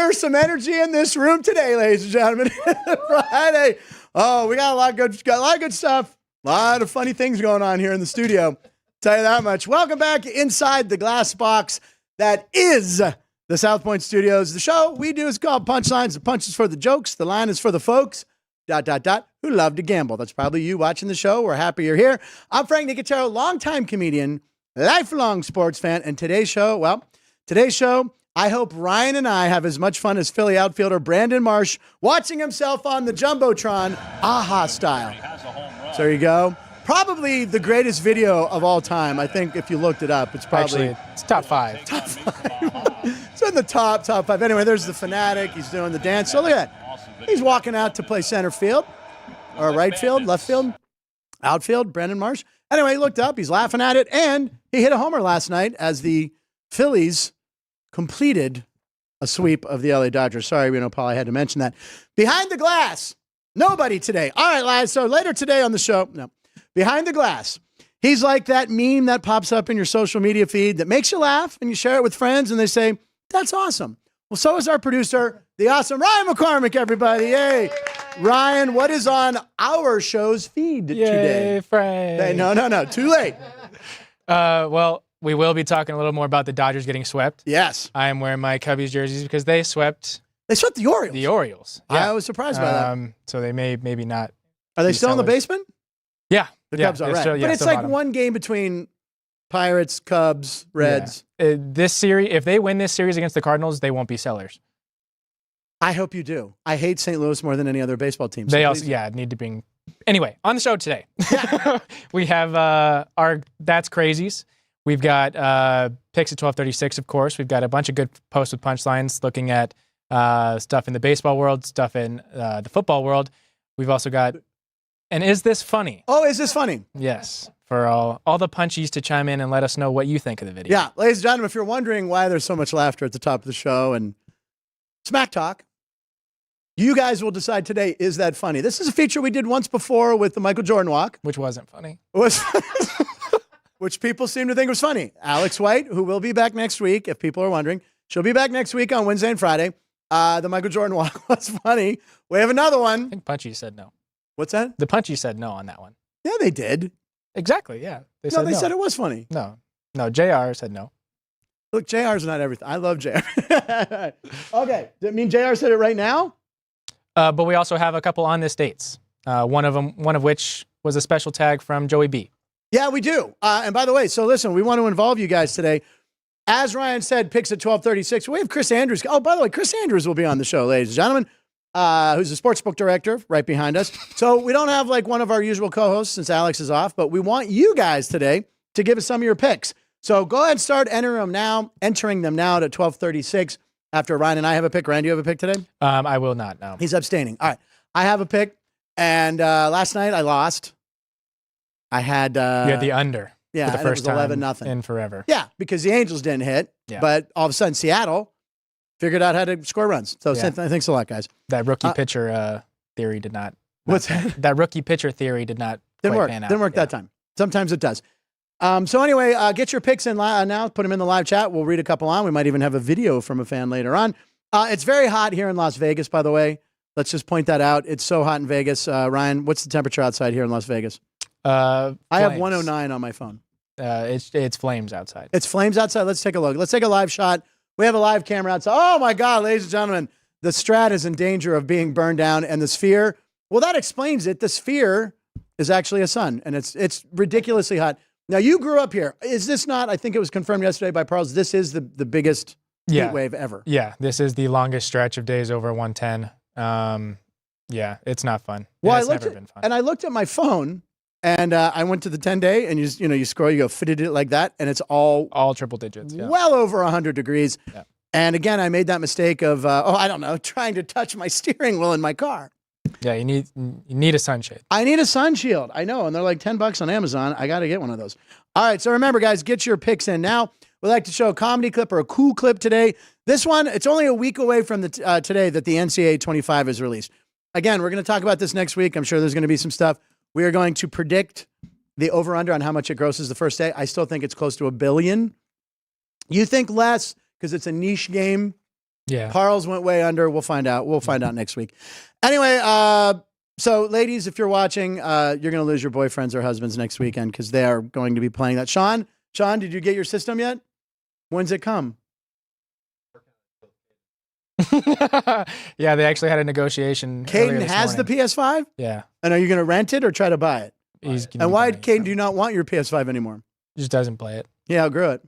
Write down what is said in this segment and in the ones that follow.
there's some energy in this room today, ladies and gentlemen. Friday. Oh, we got a lot of good stuff. A lot of funny things going on here in the studio. Tell you that much. Welcome back inside the glass box that is the South Point Studios. The show we do is called Punchlines. The punch is for the jokes. The line is for the folks, ... who love to gamble. That's probably you watching the show. We're happy you're here. I'm Frank Nicotero, longtime comedian, lifelong sports fan. And today's show, I hope Ryan and I have as much fun as Philly outfielder Brandon Marsh watching himself on the Jumbotron, AHA style. So there you go. Probably the greatest video of all time. I think if you looked it up, it's probably... Actually, it's top 5. Top 5. It's in the top 5. Anyway, there's the fanatic. He's doing the dance. So look at that. He's walking out to play center field, or right field, left field, outfield, Brandon Marsh. Anyway, he looked up. He's laughing at it. And he hit a homer last night as the Phillies completed a sweep of the LA Dodgers. Sorry, Paul, I had to mention that. Behind the glass, nobody today. All right, lads. So later today on the show, behind the glass, he's like that meme that pops up in your social media feed that makes you laugh and you share it with friends and they say, that's awesome. Well, so is our producer, the awesome Ryan McCormick, everybody. Hey, Ryan, what is on our show's feed today? Yay, Frank. No, too late. Well, we will be talking a little more about the Dodgers getting swept. Yes. I am wearing my Cubbies jerseys because they swept the Orioles. The Orioles. Yeah. I was surprised by that. So they maybe not. Are they still in the basement? Yeah. The Cubs are, right. Still, but it's like bottom. One game between Pirates, Cubs, Reds. Yeah. This series, if they win this series against the Cardinals, they won't be sellers. I hope you do. I hate St. Louis more than any other baseball team. They also, need to bring... Anyway, on the show today, we have our That's Crazies. We've got picks at 12:36, of course. We've got a bunch of good posts with punchlines looking at stuff in the baseball world, stuff in the football world. We've also got... And is this funny? Oh, is this funny? Yes. For all the punchies to chime in and let us know what you think of the video. Yeah. Ladies and gentlemen, if you're wondering why there's so much laughter at the top of the show and smack talk, you guys will decide today, is that funny? This is a feature we did once before with the Michael Jordan walk. Which wasn't funny. Which people seem to think was funny. Alex White, who will be back next week, if people are wondering. She'll be back next week on Wednesday and Friday. The Michael Jordan walk was funny. We have another one. I think Punchy said no. What's that? The Punchy said no on that one. Yeah, they did. Exactly, yeah. They said it was funny. No, JR said no. Look, JR's not everything. I love JR. Okay. Does it mean JR said it right now? But we also have a couple on this dates. One of which was a special tag from Joey B. Yeah, we do. And by the way, so listen, we want to involve you guys today. As Ryan said, picks at 12:36. We have Chris Andrews. Oh, by the way, Chris Andrews will be on the show, ladies and gentlemen. Who's a sportsbook director right behind us. So we don't have like one of our usual co-hosts since Alex is off, but we want you guys today to give us some of your picks. So go ahead and start entering them now to 12:36 after Ryan and I have a pick. Ryan, do you have a pick today? I will not, no. He's abstaining. All right. I have a pick, and last night I lost. I had... you had the under for the first time 11-0. in forever. Yeah, because the Angels didn't hit, but all of a sudden Seattle figured out how to score runs. So thanks a lot, guys. That rookie pitcher theory did not... What's that? That rookie pitcher theory did not pan out. Didn't work that time. Sometimes it does. So anyway, get your picks in now. Put them in the live chat. We'll read a couple on. We might even have a video from a fan later on. It's very hot here in Las Vegas, by the way. Let's just point that out. It's so hot in Vegas. Ryan, what's the temperature outside here in Las Vegas? I have 109 on my phone. It's flames outside. It's flames outside. Let's take a look. Let's take a live shot. We have a live camera outside. Oh my God, ladies and gentlemen, the Strat is in danger of being burned down, and the Sphere, well, that explains it. The Sphere is actually a sun, and it's ridiculously hot. Now, you grew up here. Is this not, I think it was confirmed yesterday by Parles, this is the biggest heat wave ever. Yeah, this is the longest stretch of days over 110. Yeah, it's not fun. Well, it's never been fun. And I looked at my phone, and I went to the 10-day, and you scroll, you go, fitted it like that, and it's all triple digits. Yeah. Well over 100 degrees. Yeah. And again, I made that mistake of, I don't know, trying to touch my steering wheel in my car. Yeah, you need a sunshade. I need a sun shield. I know, and they're like $10 on Amazon. I got to get one of those. All right, so remember, guys, get your picks in now. We'd like to show a comedy clip or a cool clip today. This one, it's only a week away from today that the NCAA 25 is released. Again, we're going to talk about this next week. I'm sure there's going to be some stuff. We are going to predict the over-under on how much it grosses the first day. I still think it's close to $1 billion. You think less because it's a niche game? Yeah. Parles went way under. We'll find out. We'll find out next week. Anyway, so ladies, if you're watching, you're going to lose your boyfriends or husbands next weekend because they are going to be playing that. Sean, did you get your system yet? When's it come? Yeah, they actually had a negotiation. Caden has the PS5? Yeah. And are you going to rent it or try to buy it? And why, Caden, do you not want your PS5 anymore? He just doesn't play it. Yeah, outgrew it.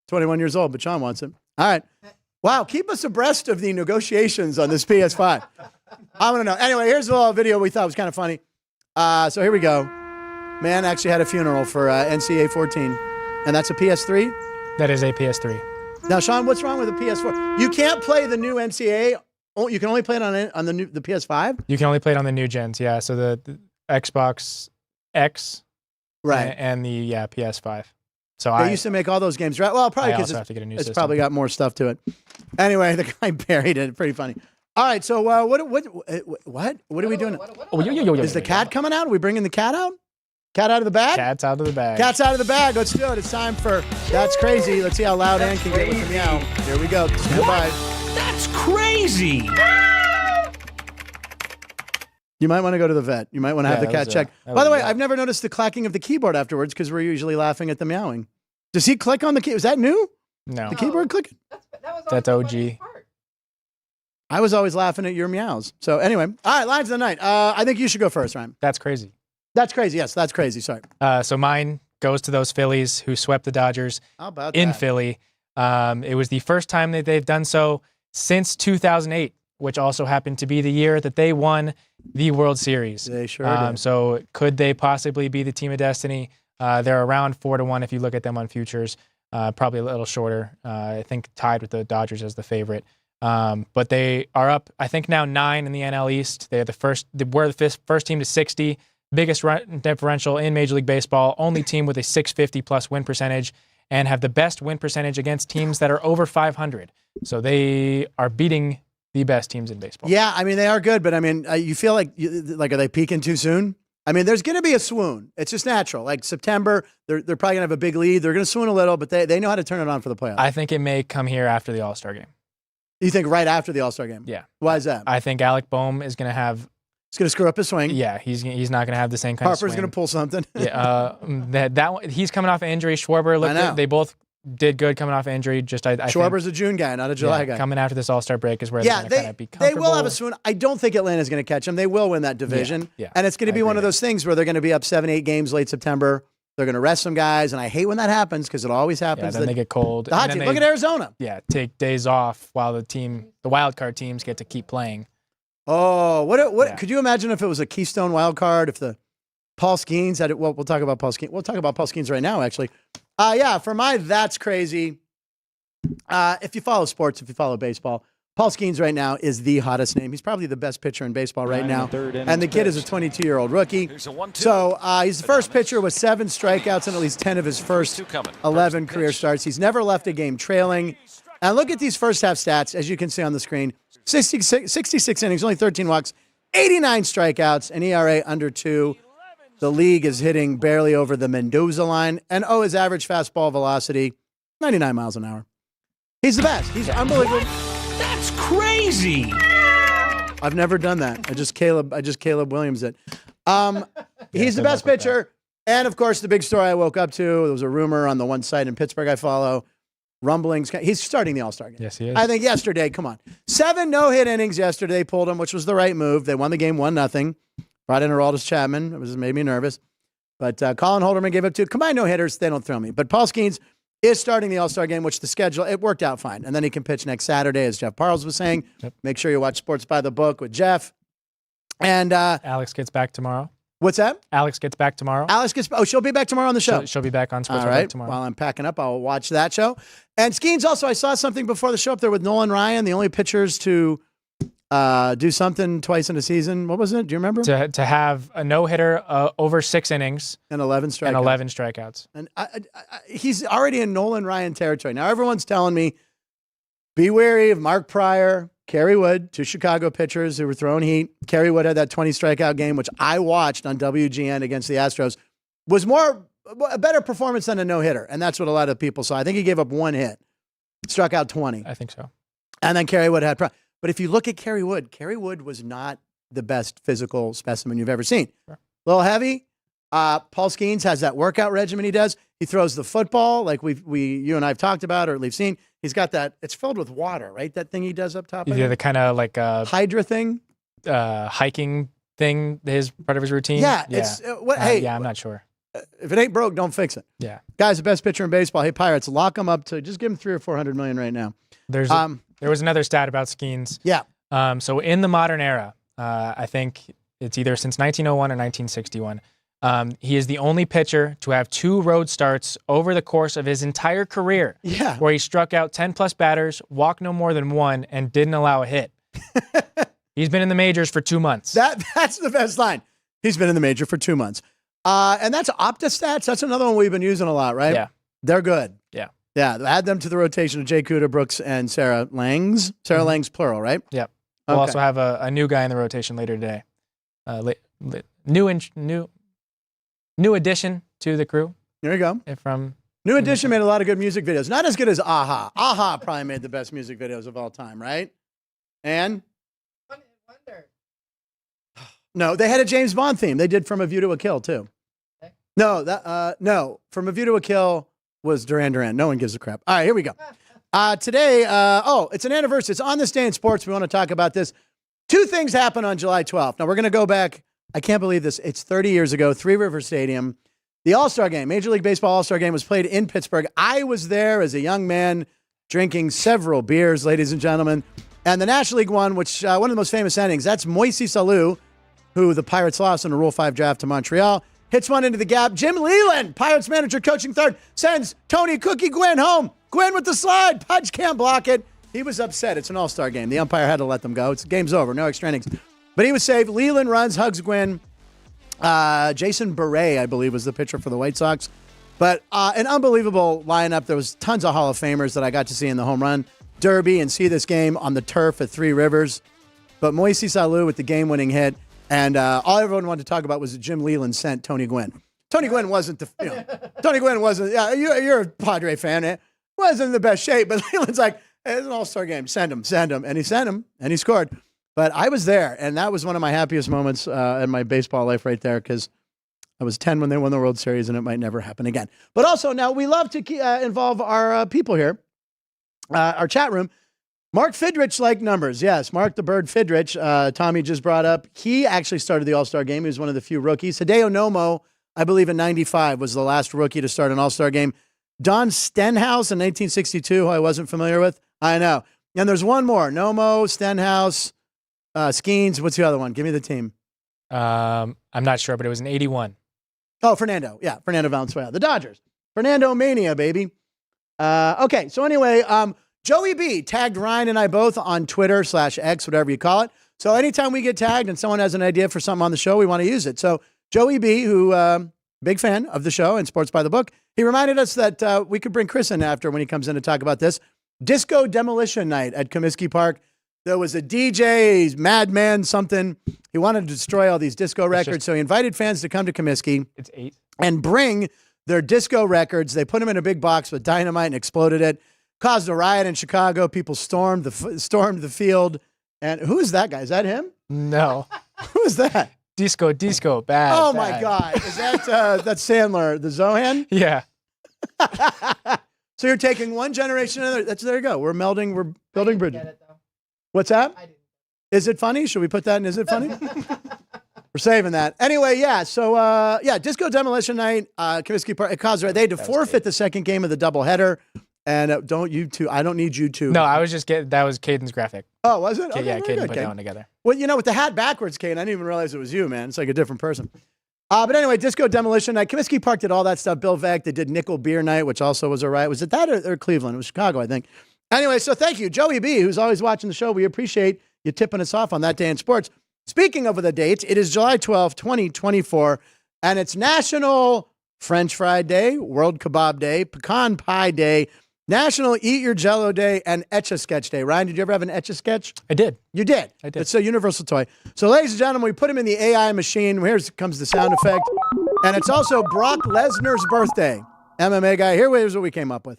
21 years old, but Sean wants it. All right. Wow, keep us abreast of the negotiations on this PS5. I want to know. Anyway, here's a little video we thought was kind of funny. So here we go. Man actually had a funeral for NCAA 14. And that's a PS3? That is a PS3. Now, Sean, what's wrong with the PS4? You can't play the new NCAA. Oh, you can only play it on the PS5? You can only play it on the new gens, yeah. So the Xbox X right, and the PS5. So they used to make all those games, right? Well, probably because it's probably got more stuff to it. Anyway, the guy buried it. Pretty funny. All right, so what are we doing? Is the cat coming out? Are we bringing the cat out? Cat out of the bag? Cat's out of the bag. Cat's out of the bag. Let's do it. It's time for That's Crazy. Let's see how loud Ann can get with the meow. Here we go. Stand by. That's crazy. You might want to go to the vet. You might want to have the cat checked. By the way, I've never noticed the clacking of the keyboard afterwards because we're usually laughing at the meowing. Does he click on the key? Is that new? No. The keyboard clicking? That's OG. I was always laughing at your meows. So anyway, all right, lines of the night. I think you should go first, Ryan. That's crazy. That's crazy. Yes, that's crazy. Sorry. So mine goes to those Phillies who swept the Dodgers in Philly. It was the first time that they've done so since 2008, which also happened to be the year that they won the World Series. They sure did. So could they possibly be the team of destiny? They're around 4-1 if you look at them on futures. Probably a little shorter. I think tied with the Dodgers as the favorite. But they are up, I think now 9 in the NL East. They're the first team to 60. Biggest run differential in Major League Baseball, only team with a 650 plus win percentage, and have the best win percentage against teams that are over 500. So they are beating the best teams in baseball. Yeah, I mean, they are good, but I mean, you feel like are they peaking too soon? I mean, there's going to be a swoon. It's just natural. Like September, they're probably going to have a big lead. They're going to swoon a little, but they know how to turn it on for the playoffs. I think it may come here after the All-Star game. You think right after the All-Star game? Yeah. Why is that? I think Alec Boehm is going to have... He's going to screw up his swing. Yeah, he's not going to have the same kind of swing. Harper's going to pull something. Yeah, that one, he's coming off an injury. Schwarber looked good. They both did good coming off an injury. Schwarber's a June guy, not a July guy. Coming after this All-Star break is where they're going to kind of be comfortable. They will have a swoon. I don't think Atlanta's going to catch them. They will win that division. Yeah, and it's going to be one of those things where they're going to be up 7-8 games late September. They're going to rest some guys, and I hate when that happens because it always happens. Yeah, then they get cold. The hot team. Look at Arizona. Yeah, take days off while the wild card teams get to keep playing. Oh, what could you imagine if it was a Keystone wild card? If the Paul Skenes had it? Well, we'll talk about Paul Skenes. We'll talk about Paul Skenes right now, actually. Yeah, for my That's Crazy. If you follow sports, if you follow baseball, Paul Skenes right now is the hottest name. He's probably the best pitcher in baseball right now. And the kid is a 22-year-old rookie. So he's the first pitcher with 7 strikeouts in at least 10 of his first 11 career starts. He's never left a game trailing. And look at these first half stats, as you can see on the screen. 66 innings, only 13 walks, 89 strikeouts, an ERA under 2. The league is hitting barely over the Mendoza line. And his average fastball velocity, 99 miles an hour. He's the best. He's unbelievable. That's crazy. I've never done that. I just Caleb Williams it. He's the best pitcher. And of course, the big story I woke up to, there was a rumor on the one site in Pittsburgh I follow. Rumblings. He's starting the All-Star game. Yes, he is. I think yesterday, come on. 7 no-hit innings yesterday. They pulled him, which was the right move. They won the game 1-0. Brought in Aroldis Chapman. It made me nervous. But Colin Holderman gave up 2. Combined no-hitters, they don't thrill me. But Paul Skenes is starting the All-Star game, which the schedule, it worked out fine. And then he can pitch next Saturday, as Jeff Parles was saying. Yep. Make sure you watch Sports by the Book with Jeff. And Alex gets back tomorrow. What's that? Alex gets back tomorrow. She'll be back tomorrow on the show. She'll be back on Sports All right. tomorrow. While I'm packing up, I'll watch that show. And Skenes also, I saw something before the show up there with Nolan Ryan, the only pitchers to do something twice in a season. What was it? Do you remember? To have a no-hitter over 6 innings. And 11 strikeouts. And he's already in Nolan Ryan territory. Now, everyone's telling me, be wary of Mark Pryor, Kerry Wood, 2 Chicago pitchers who were throwing heat. Kerry Wood had that 20 strikeout game, which I watched on WGN against the Astros, was a better performance than a no-hitter. And that's what a lot of people saw. I think he gave up 1 hit, struck out 20. I think so. And then Kerry Wood had problems. But if you look at Kerry Wood was not the best physical specimen you've ever seen. Sure. A little heavy. Paul Skenes has that workout regimen he does. He throws the football like you and I have talked about, or at least seen. He's got that. It's filled with water, right? That thing he does up top. Yeah, the kind of like Hydra thing. Hiking thing. Part of his routine. Yeah. It's hey. Yeah, I'm not sure. If it ain't broke, don't fix it. Yeah. Guy's the best pitcher in baseball. Hey, Pirates, lock him up to just give him $300 or $400 million right now. There was another stat about Skenes. Yeah. So in the modern era, I think it's either since 1901 or 1961. He is the only pitcher to have 2 road starts over the course of his entire career. Yeah. Where he struck out 10+ batters, walked no more than 1, and didn't allow a hit. He's been in the majors for 2 months. That's the best line. He's been in the major for 2 months. And that's OptaStats. That's another one we've been using a lot, right? Yeah. They're good. Yeah. Yeah. Add them to the rotation of Jay Cooder, Brooks, and Sarah Langs. Sarah Langs, plural, right? Yep. We'll also have a new guy in the rotation later today. New addition to the crew. There you go. New Edition made a lot of good music videos. Not as good as Aha. Aha probably made the best music videos of all time, right? And? No, they had a James Bond theme. They did From a View to a Kill, too. No, From a View to a Kill was Duran Duran. No one gives a crap. All right, here we go. Today, it's an anniversary. It's on this day in sports. We want to talk about this. 2 things happened on July 12th. Now, we're going to go back. I can't believe this. It's 30 years ago, Three River Stadium. The All-Star Game, Major League Baseball All-Star Game was played in Pittsburgh. I was there as a young man drinking several beers, ladies and gentlemen. And the National League won, which one of the most famous endings. That's Moisés Salou, who the Pirates lost in a Rule 5 draft to Montreal. Hits one into the gap. Jim Leland, Pirates manager coaching third, sends Tony Cookie Gwynn home. Gwynn with the slide. Pudge can't block it. He was upset. It's an All-Star game. The umpire had to let them go. Game's over. No extra innings. But he was saved. Leland runs, hugs Gwynn. Jason Beret, I believe, was the pitcher for the White Sox. But an unbelievable lineup. There was tons of Hall of Famers that I got to see in the home run derby and see this game on the turf at Three Rivers. But Moisés Salou with the game-winning hit. And all everyone wanted to talk about was that Jim Leland sent Tony Gwynn. Tony Gwynn wasn't Tony Gwynn wasn't, you're a Padre fan. It wasn't in the best shape, but Leland's like, hey, it's an All-Star game. Send him. And he sent him, and he scored. But I was there, and that was one of my happiest moments in my baseball life right there, because I was 10 when they won the World Series, and it might never happen again. But also, now we love to involve our people here, our chat room. Mark Fidrich liked numbers. Yes, Mark the Bird Fidrich, Tommy just brought up. He actually started the All-Star game. He was one of the few rookies. Hideo Nomo, I believe in 95, was the last rookie to start an All-Star game. Don Stenhouse in 1962, who I wasn't familiar with. I know. And there's one more. Nomo, Stenhouse, Skenes. What's the other one? Give me the team. I'm not sure, but it was in 81. Oh, Fernando. Yeah, Fernando Valenzuela. The Dodgers. Fernando Mania, baby. Okay, so anyway, Joey B tagged Ryan and I both on Twitter/X, whatever you call it. So anytime we get tagged and someone has an idea for something on the show, we want to use it. So Joey B, who big fan of the show and Sports by the Book, he reminded us that we could bring Chris in after when he comes in to talk about this. Disco Demolition Night at Comiskey Park. There was a DJ, madman, something. He wanted to destroy all these disco records, so he invited fans to come to Comiskey. It's 8. And bring their disco records. They put them in a big box with dynamite and exploded it. Caused a riot in Chicago. People stormed the field. And who is that guy? Is that him? No. Who is that? Disco, bad. Oh, bad. my God. Is that Sandler, the Zohan? Yeah. So you're taking one generation to another. There you go. We're melding. We're building bridges. What's that? Is it funny? Should we put that in? Is it funny? We're saving that. Anyway, yeah. So, Disco Demolition Night, Comiskey Park. It caused, they had to forfeit the second game of the doubleheader. And I don't need you to. No, I was just that was Caden's graphic. Oh, was it? Okay, yeah, Caden put Caden. that one together. Well, with the hat backwards, Caden, I didn't even realize it was you, man. It's like a different person. But anyway, Disco Demolition Night. Comiskey Park did all that stuff. Bill Veeck, they did Nickel Beer Night, which also was a riot. Was it that or Cleveland? It was Chicago, I think. Anyway, so thank you. Joey B, who's always watching the show. We appreciate you tipping us off on that day in sports. Speaking of the dates, it is July 12th, 2024, and it's National French Fry Day, World Kebab Day, Pecan Pie Day, National Eat Your Jell-O Day, and Etch-a-Sketch Day. Ryan, did you ever have an Etch-a-Sketch? I did. You did? I did. It's a universal toy. So, ladies and gentlemen, we put him in the AI machine. Here comes the sound effect. And it's also Brock Lesnar's birthday. MMA guy. Here's what we came up with.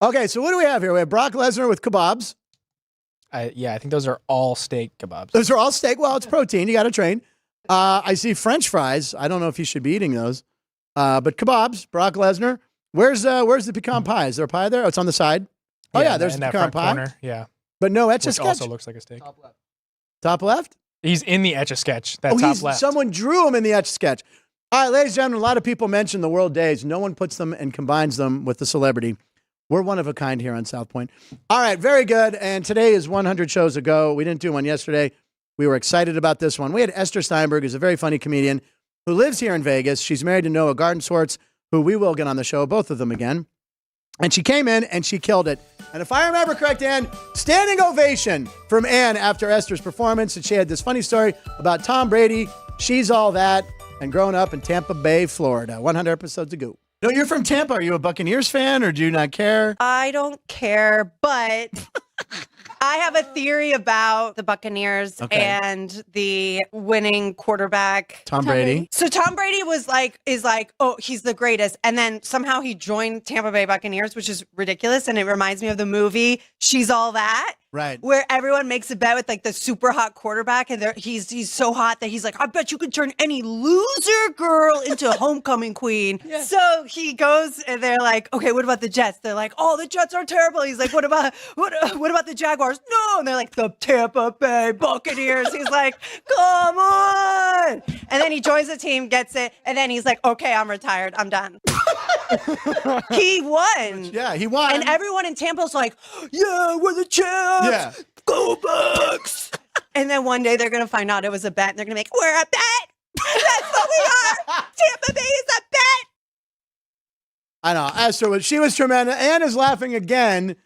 Okay, so what do we have here? We have Brock Lesnar with kebabs. I think those are all steak kebabs. Those are all steak. Well, it's protein. You got to train. I see French fries. I don't know if you should be eating those. But kebabs, Brock Lesnar. Where's the pecan pie? Is there a pie there? Oh, it's on the side. Oh, yeah, there's in the that pecan front pie. corner. Yeah. But no Etch a Which Sketch. also looks like a steak. Top left? He's in the Etch-a-Sketch. That top left. Someone drew him in the Etch a Sketch. All right, ladies and gentlemen, a lot of people mention the World Days. No one puts them and combines them with the celebrity. We're one of a kind here on South Point. All right, very good. And today is 100 shows ago. We didn't do one yesterday. We were excited about this one. We had Esther Steinberg, who's a very funny comedian, who lives here in Vegas. She's married to Noah Gardenswartz, who we will get on the show, both of them again. And she came in and she killed it. And if I remember correct, Ann, standing ovation from Ann after Esther's performance. And she had this funny story about Tom Brady. She's all that. And growing up in Tampa Bay, Florida. 100 episodes ago. No, you're from Tampa. Are you a Buccaneers fan or do you not care? I don't care, but I have a theory about the Buccaneers and the winning quarterback. Tom Brady. So Tom Brady is like, oh, he's the greatest. And then somehow he joined Tampa Bay Buccaneers, which is ridiculous. And it reminds me of the movie She's All That. Right. Where everyone makes a bet with like the super hot quarterback, and he's so hot that he's like, I bet you could turn any loser girl into a homecoming queen. Yeah. So he goes, and they're like, okay, what about the Jets? They're like, oh, the Jets are terrible. He's like, what about the Jaguars? No, and they're like, the Tampa Bay Buccaneers. He's like, come on. And then he joins the team, gets it, and then he's like, okay, I'm retired. I'm done. He won. Yeah, he won. And everyone in Tampa's like, yeah, we're the champs. Yeah. Go Bucks. And then one day they're going to find out it was a bet. And they're going to make, we're a bet. That's what we are. Tampa Bay is a bet. I know. Esther, she was tremendous. Ann is laughing again.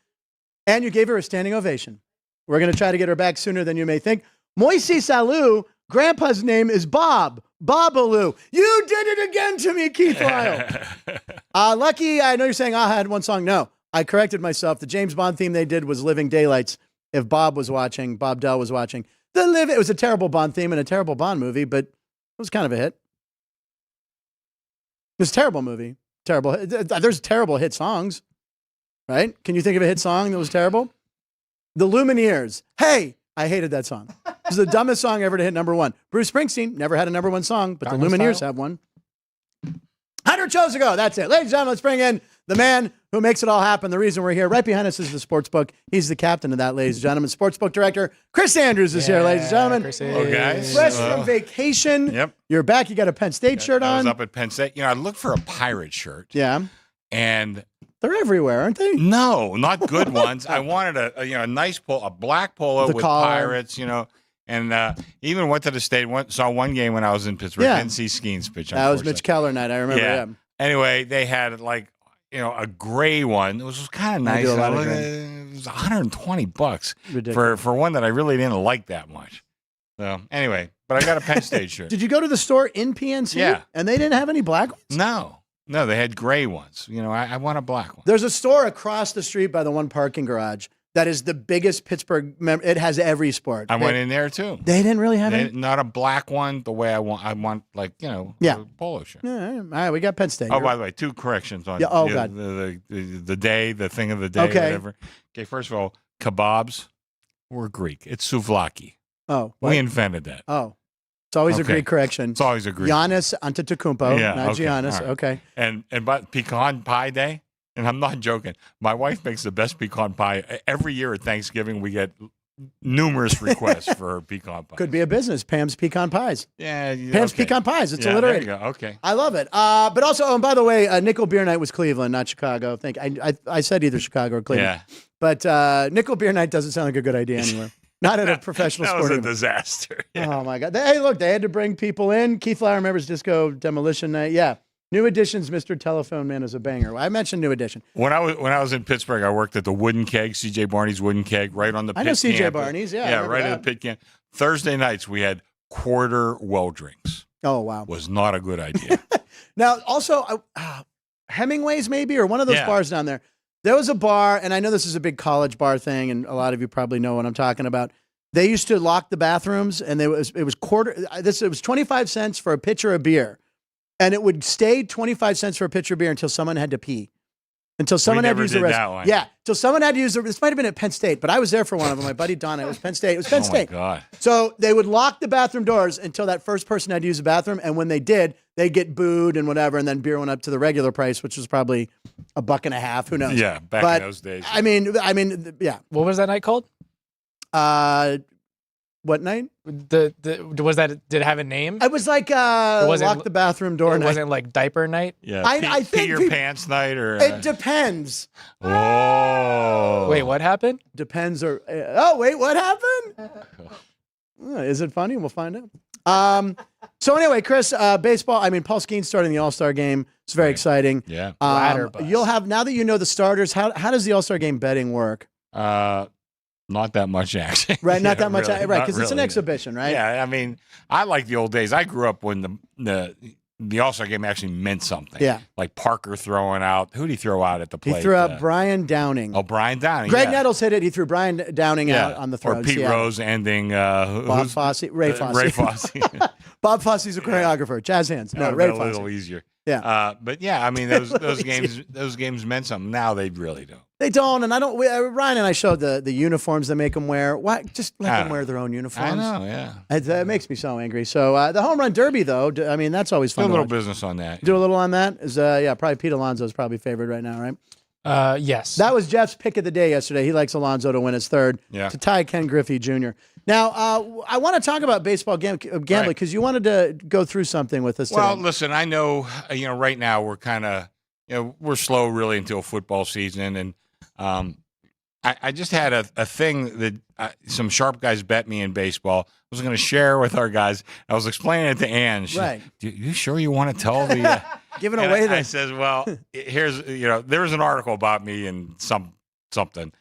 And you gave her a standing ovation. We're going to try to get her back sooner than you may think. Moisey Salou, grandpa's name is Bob. Bobaloo. You did it again to me, Keith Lyle. Lucky, I know you're saying I had one song. No, I corrected myself. The James Bond theme they did was Living Daylights. If Bob was watching, Bob Dell was watching. It was a terrible Bond theme and a terrible Bond movie, but it was kind of a hit. It was a terrible movie. Terrible. There's terrible hit songs, right? Can you think of a hit song that was terrible? The Lumineers. Hey, I hated that song. It was the dumbest song ever to hit number one. Bruce Springsteen never had a number one song, but the Lumineers have one. 100 shows ago. That's it. Ladies and gentlemen, let's bring in the man who makes it all happen. The reason we're here right behind us is the Sportsbook. He's the captain of that, ladies and gentlemen. Sportsbook director Chris Andrews is here, ladies and gentlemen. Hello, guys. Fresh from vacation. Yep. You're back. You got a Penn State shirt on. I was up at Penn State. I looked for a pirate shirt. Yeah. And they're everywhere, aren't they? no, not good ones. I wanted a nice polo, a black polo with collar. pirates, and even went to the state, saw one game when I was in Pittsburgh. Yeah. Didn't see Skenes pitch. That was Mitch Keller night. I remember. Yeah. Anyway, they had a gray one. It was kind of nice. do a lot of It was $120 Ridiculous. for one that I really didn't like that much. So anyway, but I got a Penn State shirt. Did you go to the store in PNC? Yeah. And they didn't have any black ones? No, they had gray ones. I want a black one. There's a store across the street by the one parking garage that is the biggest Pittsburgh. It has every sport. I went in there too. They didn't really have any? Not a black one the way I want. I want a polo shirt. Yeah, all right, we got Penn State. Oh, by the way, two corrections on God. the day, the thing of the day, Okay. whatever. Okay, first of all, kebabs were Greek. It's souvlaki. Oh, We invented that. Oh, it's always a Okay. Greek correction. It's always a Greek. Giannis Antetokounmpo, Yeah, not okay, Giannis. all right. Okay. And but pecan pie day, and I'm not joking. My wife makes the best pecan pie every year at Thanksgiving. We get numerous requests for her pecan pie. Could be a business. Pam's Pecan Pies. Yeah, Pam's okay. Pecan Pies. It's Yeah, alliterated. There you go. Okay. I love it. But also, and by the way, Nickel Beer Night was Cleveland, not Chicago. I said either Chicago or Cleveland. Yeah. But Nickel Beer Night doesn't sound like a good idea anywhere. Not at a professional That sporting was a event. disaster. Yeah. Oh my God! Hey, look, they had to bring people in. Keith Lauer remembers Disco Demolition Night. Yeah, New Edition's Mr. Telephone Man is a banger. I mentioned New Edition. When I was in Pittsburgh, I worked at the Wooden Keg, C.J. Barney's Wooden Keg, right on the pit I know C.J. campus. Barney's. Yeah, I Yeah, remember right that. at the pit camp. Thursday nights we had quarter well drinks. Oh wow! Was not a good idea. Now, also Hemingway's maybe or one of those Yeah. bars down there. There was a bar, and I know this is a big college bar thing, and a lot of you probably know what I'm talking about. They used to lock the bathrooms, and it was 25 cents for a pitcher of beer, and it would stay 25 cents for a pitcher of beer until someone had to pee. Until someone had to never use the did restroom. that one. Yeah, until someone had to use the. This might have been at Penn State, but I was there for one of them. My buddy Donna. It was Penn State. It was Penn Oh, State. my God. So they would lock the bathroom doors until that first person had to use the bathroom, and when they did, they'd get booed and whatever, and then beer went up to the regular price, which was probably $1.50. Who knows? Yeah, back But, in those days. I mean, yeah. What was that night called? What night? Did it have a name? I was like wasn't- lock the bathroom door It night. wasn't like diaper night. Yeah, I pee think your peop- pants night or. It depends. Whoa. Wait, what happened? Depends or oh wait, what happened? Is it funny? We'll find out. So anyway, Chris, baseball. I mean, Paul Skenes starting the All-Star Game. It's very exciting. Yeah. Ladder bus. You'll have now that you know the starters. How does the All-Star Game betting work? Not that much action. Right, not Yeah, that much. really, Right, not because it's an really. exhibition, right? Yeah, I mean, I like the old days. I grew up when the All-Star Game actually meant something. Yeah. Like Parker throwing out. Who did he throw out at the plate? He threw out Brian Downing. Oh, Brian Downing. Greg yeah. Nettles hit it. He threw Brian Downing out on the throw. Or Pete Rose ending. Bob Fosse, Ray Fosse. Ray Fosse. Bob Fosse's a choreographer. Jazz hands. No, That Ray would've been a Fosse. little easier. Yeah. But yeah, I mean those games meant something. Now they really don't. They don't, and I don't. Ryan and I showed the uniforms they make them wear. Why? Just let them wear their own I uniforms. know, yeah. It makes me so angry. So the home run derby, though, I mean, that's always Do fun. a to little watch. business on that. Do a little on that. Is probably Pete Alonso's probably favored right now, right? Yes. That was Jeff's pick of the day yesterday. He likes Alonso to win his third Yeah. to tie Ken Griffey Jr. Now, I want to talk about baseball gambling because you wanted to go through something with us Well, today. listen, I know, right now we're kind of, we're slow really until football season. And I just had a thing that some sharp guys bet me in baseball. I was going to share with our guys. I was explaining it to Ann. She, Right. You sure you want to tell the... Giving and away I this. says, well, here's, there was an article about me in something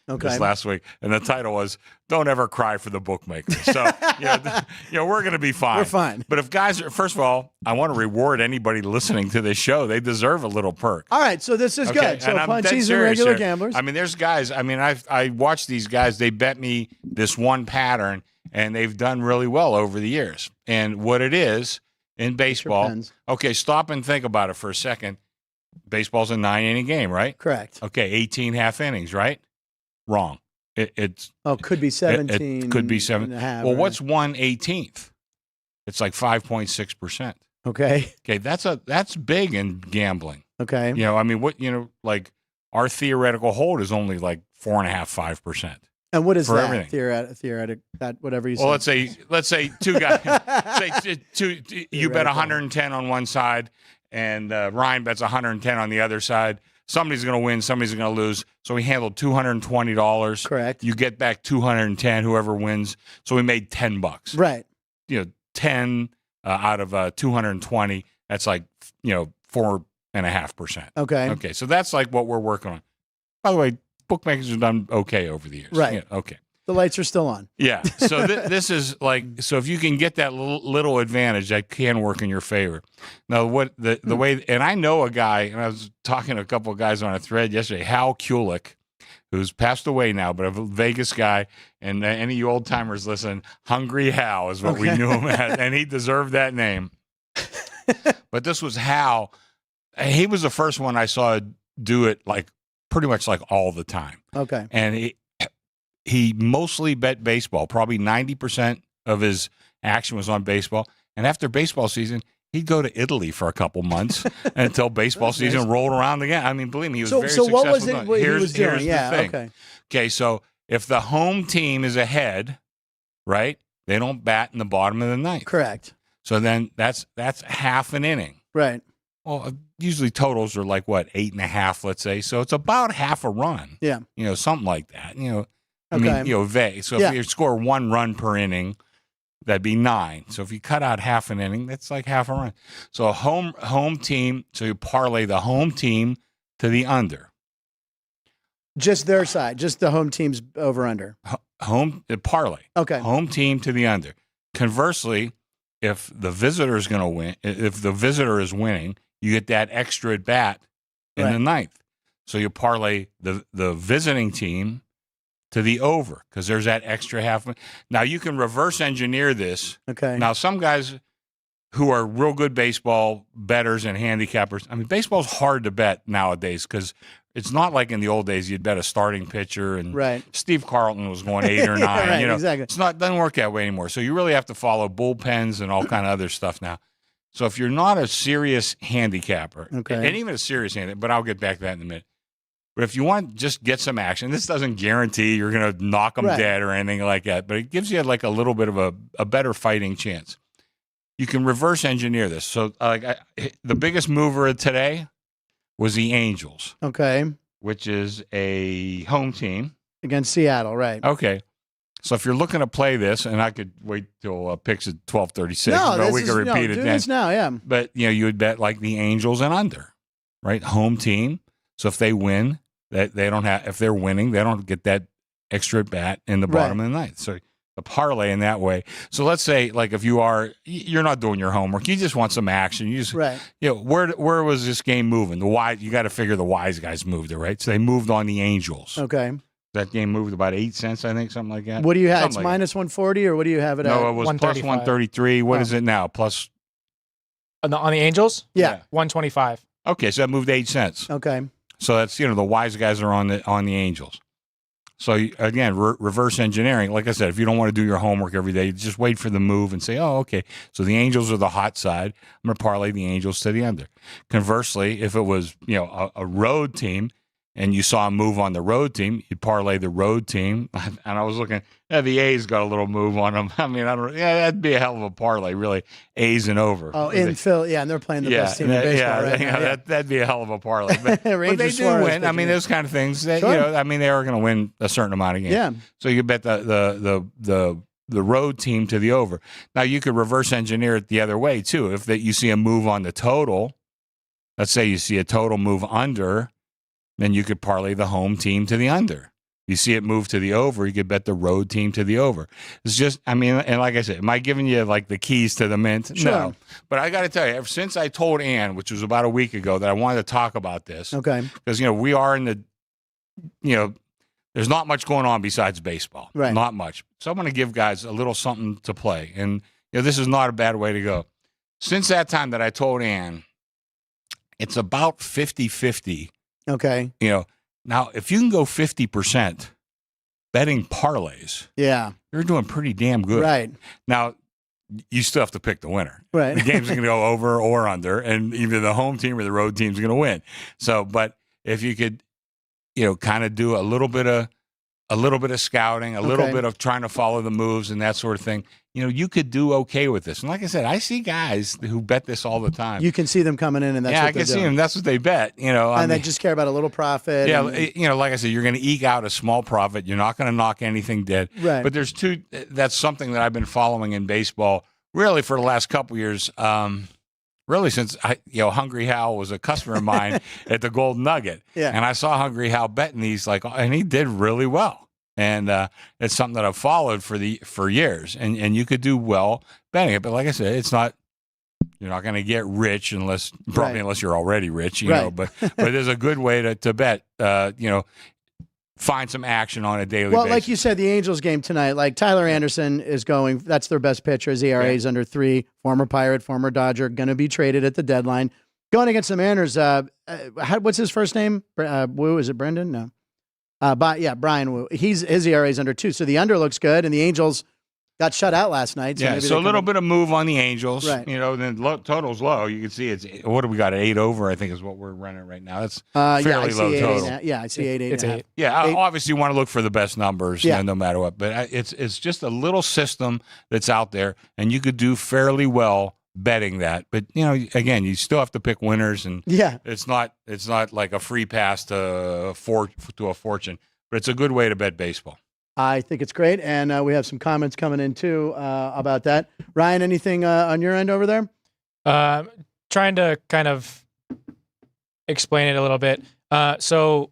this last week, and the title was "Don't Ever Cry for the Bookmaker." So, we're going to be fine. We're fine. But if guys are, first of all, I want to reward anybody listening to this show. They deserve a little perk. All right, so this is good. So and I'm dead punchies and serious regular here. gamblers. I mean, there's guys. I mean, I watch these guys. They bet me this one pattern, and they've done really well over the years. And what it is in baseball. Depends. Okay, stop and think about it for a second. Baseball's a 9-inning game, right? Correct. Okay, 18 half innings, right? Wrong. It's Could be 17. It could be 7. and a half, Well, right? what's 1/18th? It's like 5.6%. Okay. Okay, that's big in gambling. Okay. I mean, like our theoretical hold is only like 4.5%, 5%. And what is for that? everything. Theoretic, that whatever you Well, say. let's say two guys. say two. You bet 110 on one side, and Ryan bets 110 on the other side. Somebody's going to win, somebody's going to lose. So we handled $220. Correct. You get back 210, whoever wins. So we made $10. Right. 10 out of 220. That's like 4.5%. Okay. Okay, so that's like what we're working on. By the way, bookmakers have done okay over the years. Right. Yeah, okay. The lights are still on. Yeah. So this is like, so if you can get that little advantage, that can work in your favor. Now, what the way, and I know a guy, and I was talking to a couple of guys on a thread yesterday, Hal Kulik, who's passed away now, but a Vegas guy, and any of you old timers listen, Hungry Hal is what we knew him as, and he deserved that name. But this was Hal. He was the first one I saw do it like pretty much like all the time. Okay. And he mostly bet baseball. Probably 90% of his action was on baseball. And after baseball season, he'd go to Italy for a couple months until baseball season rolled around again. I mean, believe me, he was very successful. So what was it? doing What he Here's was doing? the Yeah. thing. Okay. Okay, so if the home team is ahead, right, they don't bat in the bottom of the ninth. Correct. So then that's half an inning. Right. Well, usually totals are like, 8.5, let's say. So it's about half a run. Yeah. Something like that. I Okay. mean, vague. So if you score 1 run per inning, that'd be 9. So if you cut out half an inning, that's like half a run. So a home team, so you parlay the home team to the under. Just their side, just the home team's over under. Home parlay. Okay. Home team to the under. Conversely, if the visitor is going to win, if the visitor is winning, you get that extra at bat in the ninth. So you parlay the visiting team to the over because there's that extra half. Now you can reverse engineer this. Okay. Now some guys who are real good baseball bettors and handicappers. I mean, baseball's hard to bet nowadays because It's not like in the old days you'd bet a starting pitcher and Right. Steve Carlton was going 8 or 9. Right, you know, exactly. It's not doesn't work that way anymore. So you really have to follow bullpens and all kind of other stuff now. So if you're not a serious handicapper, Okay. and even a serious handicapper, but I'll get back to that in a minute. But if you want just get some action, this doesn't guarantee you're going to knock them Right. dead or anything like that, but it gives you like a little bit of a better fighting chance. You can reverse engineer this. So the biggest mover of today was the Angels, Okay. which is a home team. Against Seattle, right. Okay. So if you're looking to play this, and I could wait till picks at 12:36, No, but this we is, could repeat do it then. this now, yeah. But you would bet like the Angels and under, right? Home team. So if they win, that they don't have. If they're winning, they don't get that extra at bat in the bottom of the ninth. So the parlay in that way. So let's say like if you're not doing your homework, you just want some action. You just Right. where was this game moving? You got to figure the wise guys moved it, right? So they moved on the Angels. Okay. That game moved about 8 cents, I think, something like that. What do you have? It's Something like minus 140, or what do you have it at? No, it was plus 135. 133. What Oh. is it now? Plus. On the Angels, Yeah. 125. Okay, so that moved 8 cents. Okay. So that's the wise guys are on the Angels. So again, reverse engineering. Like I said, if you don't want to do your homework every day, just wait for the move and say, oh, okay. So the Angels are the hot side. I'm going to parlay the Angels to the under. Conversely, if it was a road team and you saw a move on the road team, you'd parlay the road team. And I was looking, the A's got a little move on them. I mean, that'd be a hell of a parlay, really. A's and over. Oh, in Phil, yeah, and they're playing the best team in baseball right now. That'd be a hell of a parlay. But they Rangers do Suarez win. I mean, pitching. those kind of things. That, Sure. I mean, they are going to win a certain amount of games. Yeah. So you bet the road team to the over. Now you could reverse engineer it the other way too. If you see a move on the total, let's say you see a total move under, then you could parlay the home team to the under. You see it move to the over, you could bet the road team to the over. It's just, I mean, and like I said, am I giving you like the keys to the mint? Sure. No. But I got to tell you, ever since I told Ann, which was about a week ago, that I wanted to talk about this, Okay. because, we are in the, there's not much going on besides baseball. Right. Not much. So I'm going to give guys a little something to play. And, this is not a bad way to go. Since that time that I told Ann, it's about 50-50. Okay. Now, if you can go 50% betting parlays, Yeah. you're doing pretty damn good. Right. Now, you still have to pick the winner. Right. The game's going to go over or under, and either the home team or the road team's going to win. So, but if you could, kind of do a little bit of scouting, a little Okay. bit of trying to follow the moves and that sort of thing, you could do okay with this. And like I said, I see guys who bet this all the time. You can see them coming in, and that's yeah, what I they're can see doing. them. That's what they bet. And they just care about a little profit. Yeah, and- like I said, you're going to eke out a small profit. You're not going to knock anything dead. Right. But there's two. That's something that I've been following in baseball really for the last couple of years. Really since Hungry Hal was a customer of mine at the Golden Nugget. Yeah. And I saw Hungry Hal betting these and he did really well. And it's something that I've followed for years. And you could do well betting it. But like I said, it's not. You're not going to get rich unless you're already rich, you know. Right. But there's a good way to bet. Find some action on a daily Well, basis. like you said, the Angels game tonight, like Tyler Anderson is going, that's their best pitcher. His ERA is under 3, former Pirate, former Dodger, going to be traded at the deadline. Going against the Mariners, what's his first name? Wu, is it Brendan? No. Brian Wu. His ERA is under 2, so the under looks good, and the Angels got shut out last night. So maybe so a little bit of move on the Angels. Right. Then total's low. You can see it's what do we got? 8 over, I think is what we're running right now. That's fairly low total. I see 8, 8. It's 8. Yeah, 8. Obviously you want to look for the best numbers, no matter what. But it's just a little system that's out there, and you could do fairly well betting that. But again, you still have to pick winners, and it's not like a free pass to a fortune. But it's a good way to bet baseball. I think it's great, and we have some comments coming in too about that. Ryan, anything on your end over there? Trying to kind of explain it a little bit. So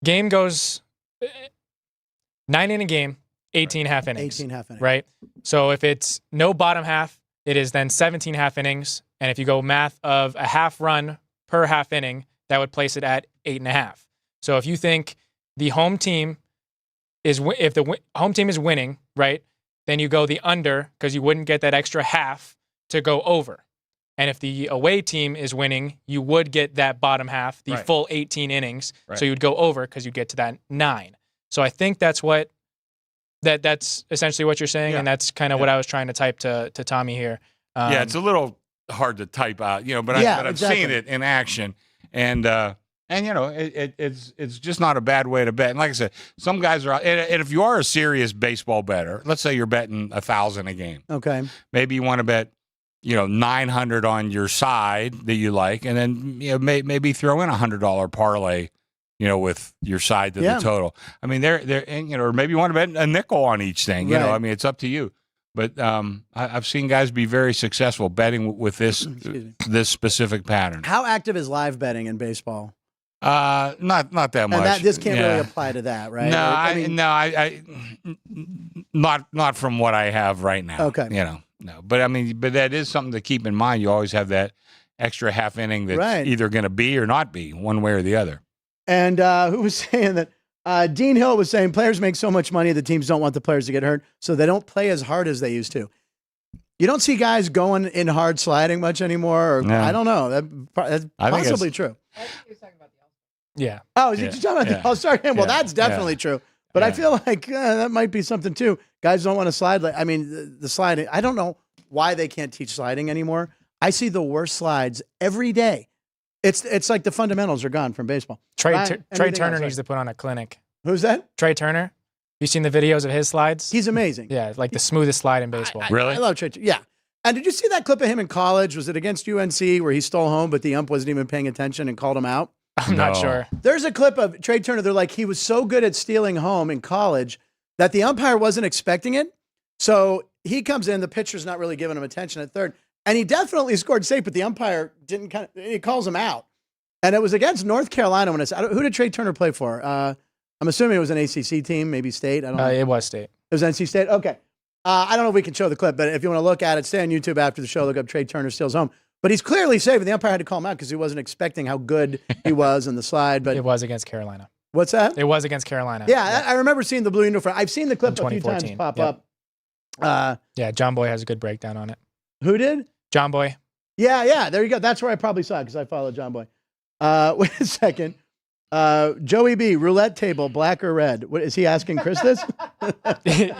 game goes 9 inning game, 18 half innings. 18 half innings. Right? So if it's no bottom half, it is then 17 half innings. And if you go math of a half run per half inning, that would place it at 8.5. So if you think the home team if the home team is winning, right, then you go the under because you wouldn't get that extra half to go over. And if the away team is winning, you would get that bottom half, the full 18 innings. Right. So you'd go over because you'd get to that 9. So I think that's essentially what you're saying, and that's kind of what I was trying to type to Tommy here. It's a little hard to type out, but I've seen it in action, and it's just not a bad way to bet. And like I said, some guys are out, and if you are a serious baseball bettor, let's say you're betting 1,000 a game. Okay. Maybe you want to bet 900 on your side that you like, and then maybe throw in $100 parlay, with your side to the total. I mean, or maybe you want to bet a nickel on each thing. Right. I mean, it's up to you. But I've seen guys be very successful betting with this specific pattern. How active is live betting in baseball? Not that much. And this can't really apply to that, right? Not from what I have right now. Okay. No. But that is something to keep in mind. You always have that extra half inning that's either going to be or not be, one way or the other. And who was saying that? Dean Hill was saying players make so much money, the teams don't want the players to get hurt, so they don't play as hard as they used to. You don't see guys going in hard sliding much anymore. I don't know. That's possibly true. Yeah. Oh, is he talking about the All-Star Game? Well, that's definitely true. But I feel like that might be something too. Guys don't want to slide. The sliding. I don't know why they can't teach sliding anymore. I see the worst slides every day. It's like the fundamentals are gone from baseball. Trey Turner needs to put on a clinic. Who's that? Trey Turner. You seen the videos of his slides? He's amazing. Yeah, like the smoothest slide in baseball. Really? I love Trey Turner. Yeah. And did you see that clip of him in college? Was it against UNC where he stole home, but the ump wasn't even paying attention and called him out? I'm not sure. There's a clip of Trey Turner. They're like, he was so good at stealing home in college that the umpire wasn't expecting it. So he comes in, the pitcher's not really giving him attention at third. And he definitely scored safe, but the umpire he calls him out. And it was against North Carolina who did Trey Turner play for? I'm assuming it was an ACC team, maybe State. I don't know. It was State. It was NC State? Okay. I don't know if we can show the clip, but if you want to look at it, stay on YouTube after the show, look up Trey Turner steals home. But he's clearly safe, and the umpire had to call him out because he wasn't expecting how good he was in the slide. But it was against Carolina. What's that? It was against Carolina. Yeah, I remember seeing the blue uniform. I've seen the clip a few times pop up. John Boy has a good breakdown on it. Who did? John Boy. Yeah, there you go. That's where I probably saw it because I follow John Boy. Wait a second. Joey B, roulette table, black or red? What is he asking Chris this?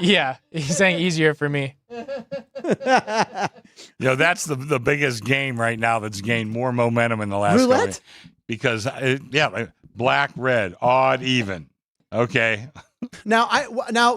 Yeah, he's saying easier for me. That's the biggest game right now that's gained more momentum in the last roulette? Because black, red, odd, even. Okay. Now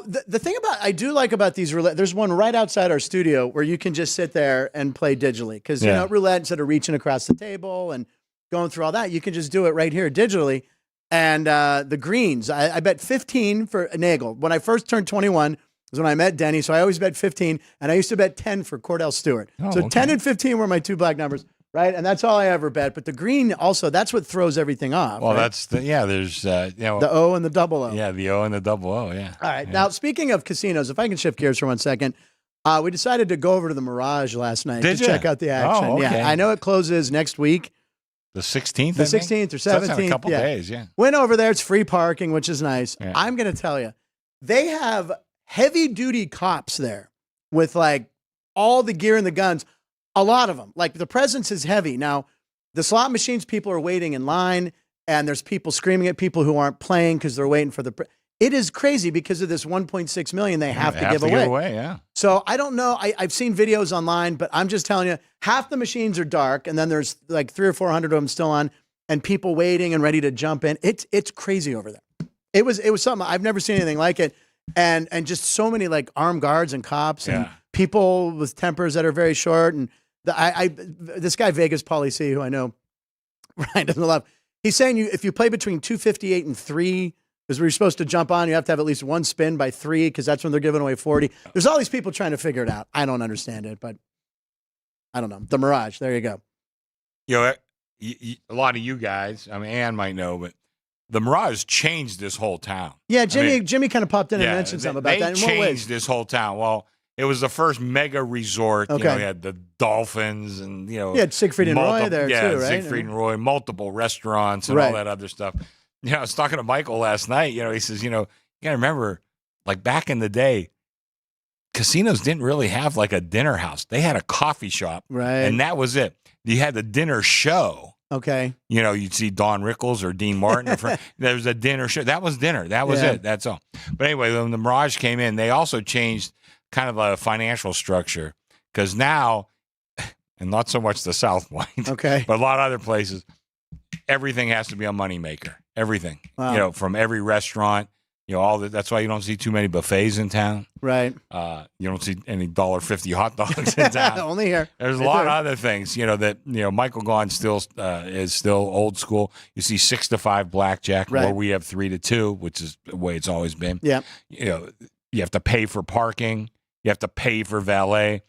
the thing I do like about these roulette, there's one right outside our studio where you can just sit there and play digitally because roulette, instead of reaching across the table and going through all that, you can just do it right here digitally. And the greens, I bet 15 for Nagel. When I first turned 21 was when I met Denny, so I always bet 15, and I used to bet 10 for Cordell Stewart. So 10 and 15 were my two black numbers, right? And that's all I ever bet. But the green also, that's what throws everything off. Well, right? there's the O and the double O. Yeah, the O and the double O, yeah. All right. Now, speaking of casinos, if I can shift gears for 1 second, we decided to go over to the Mirage last night to check out the action. Oh, okay. Yeah, I know it closes next week. The 16th? The 16th or 17th. So that's in a couple days, yeah. Went over there. It's free parking, which is nice. Yeah. I'm going to tell you, they have heavy-duty cops there with, like, all the gear and the guns. A lot of them. Like, the presence is heavy. Now, the slot machines, people are waiting in line, and there's people screaming at people who aren't playing because they're waiting for the it is crazy because of this 1.6 million they have to give away. Yeah. So I don't know. I've seen videos online, but I'm just telling you, half the machines are dark, and then there's like 300 or 400 of them still on, and people waiting and ready to jump in. It's crazy over there. It was something I've never seen anything like it, and just so many like armed guards and cops and people with tempers that are very short. And this guy Vegas Pauly C, who I know Ryan doesn't love, he's saying if you play between 258 and 3. Because we're supposed to jump on, you have to have at least one spin by 3 because that's when they're giving away 40. There's all these people trying to figure it out. I don't understand it, but I don't know. The Mirage, there you go. A lot of you guys, I mean, Ann might know, but the Mirage changed this whole town. Yeah, Jimmy kind of popped in and mentioned something about that. They changed this whole town. Well, it was the first mega resort. Okay. You had the Dolphins and, you had Siegfried and Roy there too, right? Siegfried and Roy, multiple restaurants and all that other stuff. I was talking to Michael last night. He says, you got to remember, like back in the day, casinos didn't really have like a dinner house. They had a coffee shop, Right. and that was it. You had the dinner show. Okay. You know, you'd see Don Rickles or Dean Martin. There was a dinner show. That was dinner. That was it. That's all. But anyway, when the Mirage came in, they also changed kind of a financial structure because now, and not so much the South Point, Okay. but a lot of other places, everything has to be a moneymaker. Everything. Wow. You know, from every restaurant. You know, all that's why you don't see too many buffets in town. Right. You don't see any $1.50 hot dogs in town. Only here. There's a lot of other things, you know, that, you know, Michael Gaughan still is still old school. You see 6-5 blackjack, Right. where we have 3-2, which is the way it's always been. Yeah. You know, you have to pay for parking. You have to pay for valet.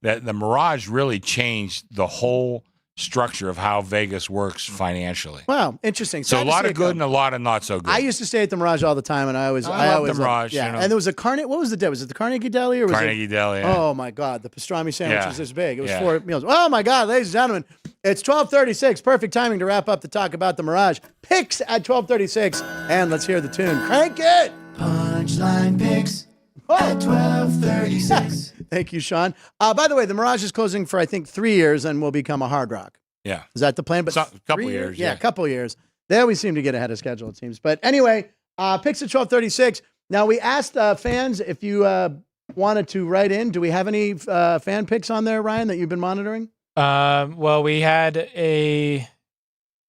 That the Mirage really changed the whole structure of how Vegas works financially. Wow. Interesting. So a Sad to lot see of it good go. and a lot of not so good. I used to stay at the Mirage all the time, and I love always the Mirage, Yeah. you know. And there was a what was the was it the Carnegie Deli or was Carnegie Deli. it? Yeah. Oh my God, the pastrami sandwich Yeah. was this big. It was Yeah. 4 meals. Oh my God, ladies and gentlemen, it's 12:36. Perfect timing to wrap up the talk about the Mirage. Picks at 12:36, and let's hear the tune. Crank it. Punchline picks at 12:36. Thank you, Sean. By the way, the Mirage is closing for I think 3 years and will become a Hard Rock. Yeah. Is that the plan? But So- a couple 3 years, Yeah, yeah. a couple years. They always seem to get ahead of schedule, it seems. But anyway, picks at 12:36. Now, we asked fans if you wanted to write in. Do we have any fan picks on there, Ryan, that you've been monitoring? Well, we had a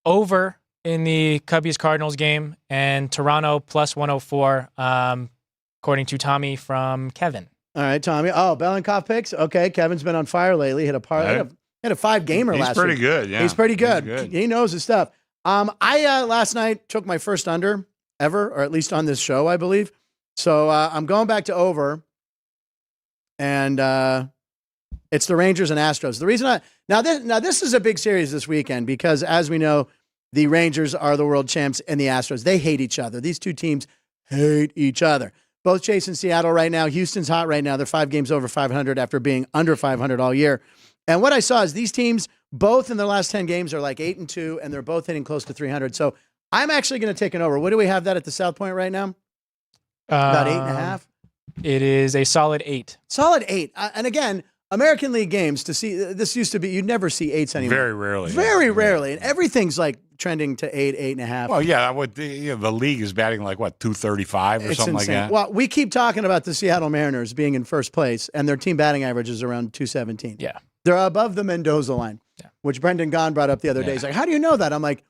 over in the Cubbies-Cardinals game and Toronto plus 104, according to Tommy from Kevin. All right, Tommy. Oh, Belenkoff picks. Okay, Kevin's been on fire lately. Hit a hit a 5-gamer He's last pretty week. good. Yeah. He's pretty good. He's good. He knows his stuff. I last night took my first under ever, or at least on this show, I believe. So I'm going back to over, and it's the Rangers and Astros. The reason this is a big series this weekend because, as we know, the Rangers are the world champs and the Astros. They hate each other. These two teams hate each other. Both chasing Seattle right now. Houston's hot right now. They're 5 games over 500 after being under 500 all year. And what I saw is these teams, both in their last 10 games, are like 8-2, and they're both hitting close to 300. So I'm actually going to take an over. What do we have that at the South Point right now? About 8.5? It is a solid 8. Solid 8. And again, American League games, to see this used to be, you'd never see 8s anymore. Very rarely. Very rarely. And everything's like trending to 8, 8.5. Well, yeah, the league is batting like, what, 235 or It's something insane. like that? Well, we keep talking about the Seattle Mariners being in first place, and their team batting average is around 217. Yeah. They're above the Mendoza line, which Brendan Gaughan brought up the other day. He's like, how do you know that? I'm like,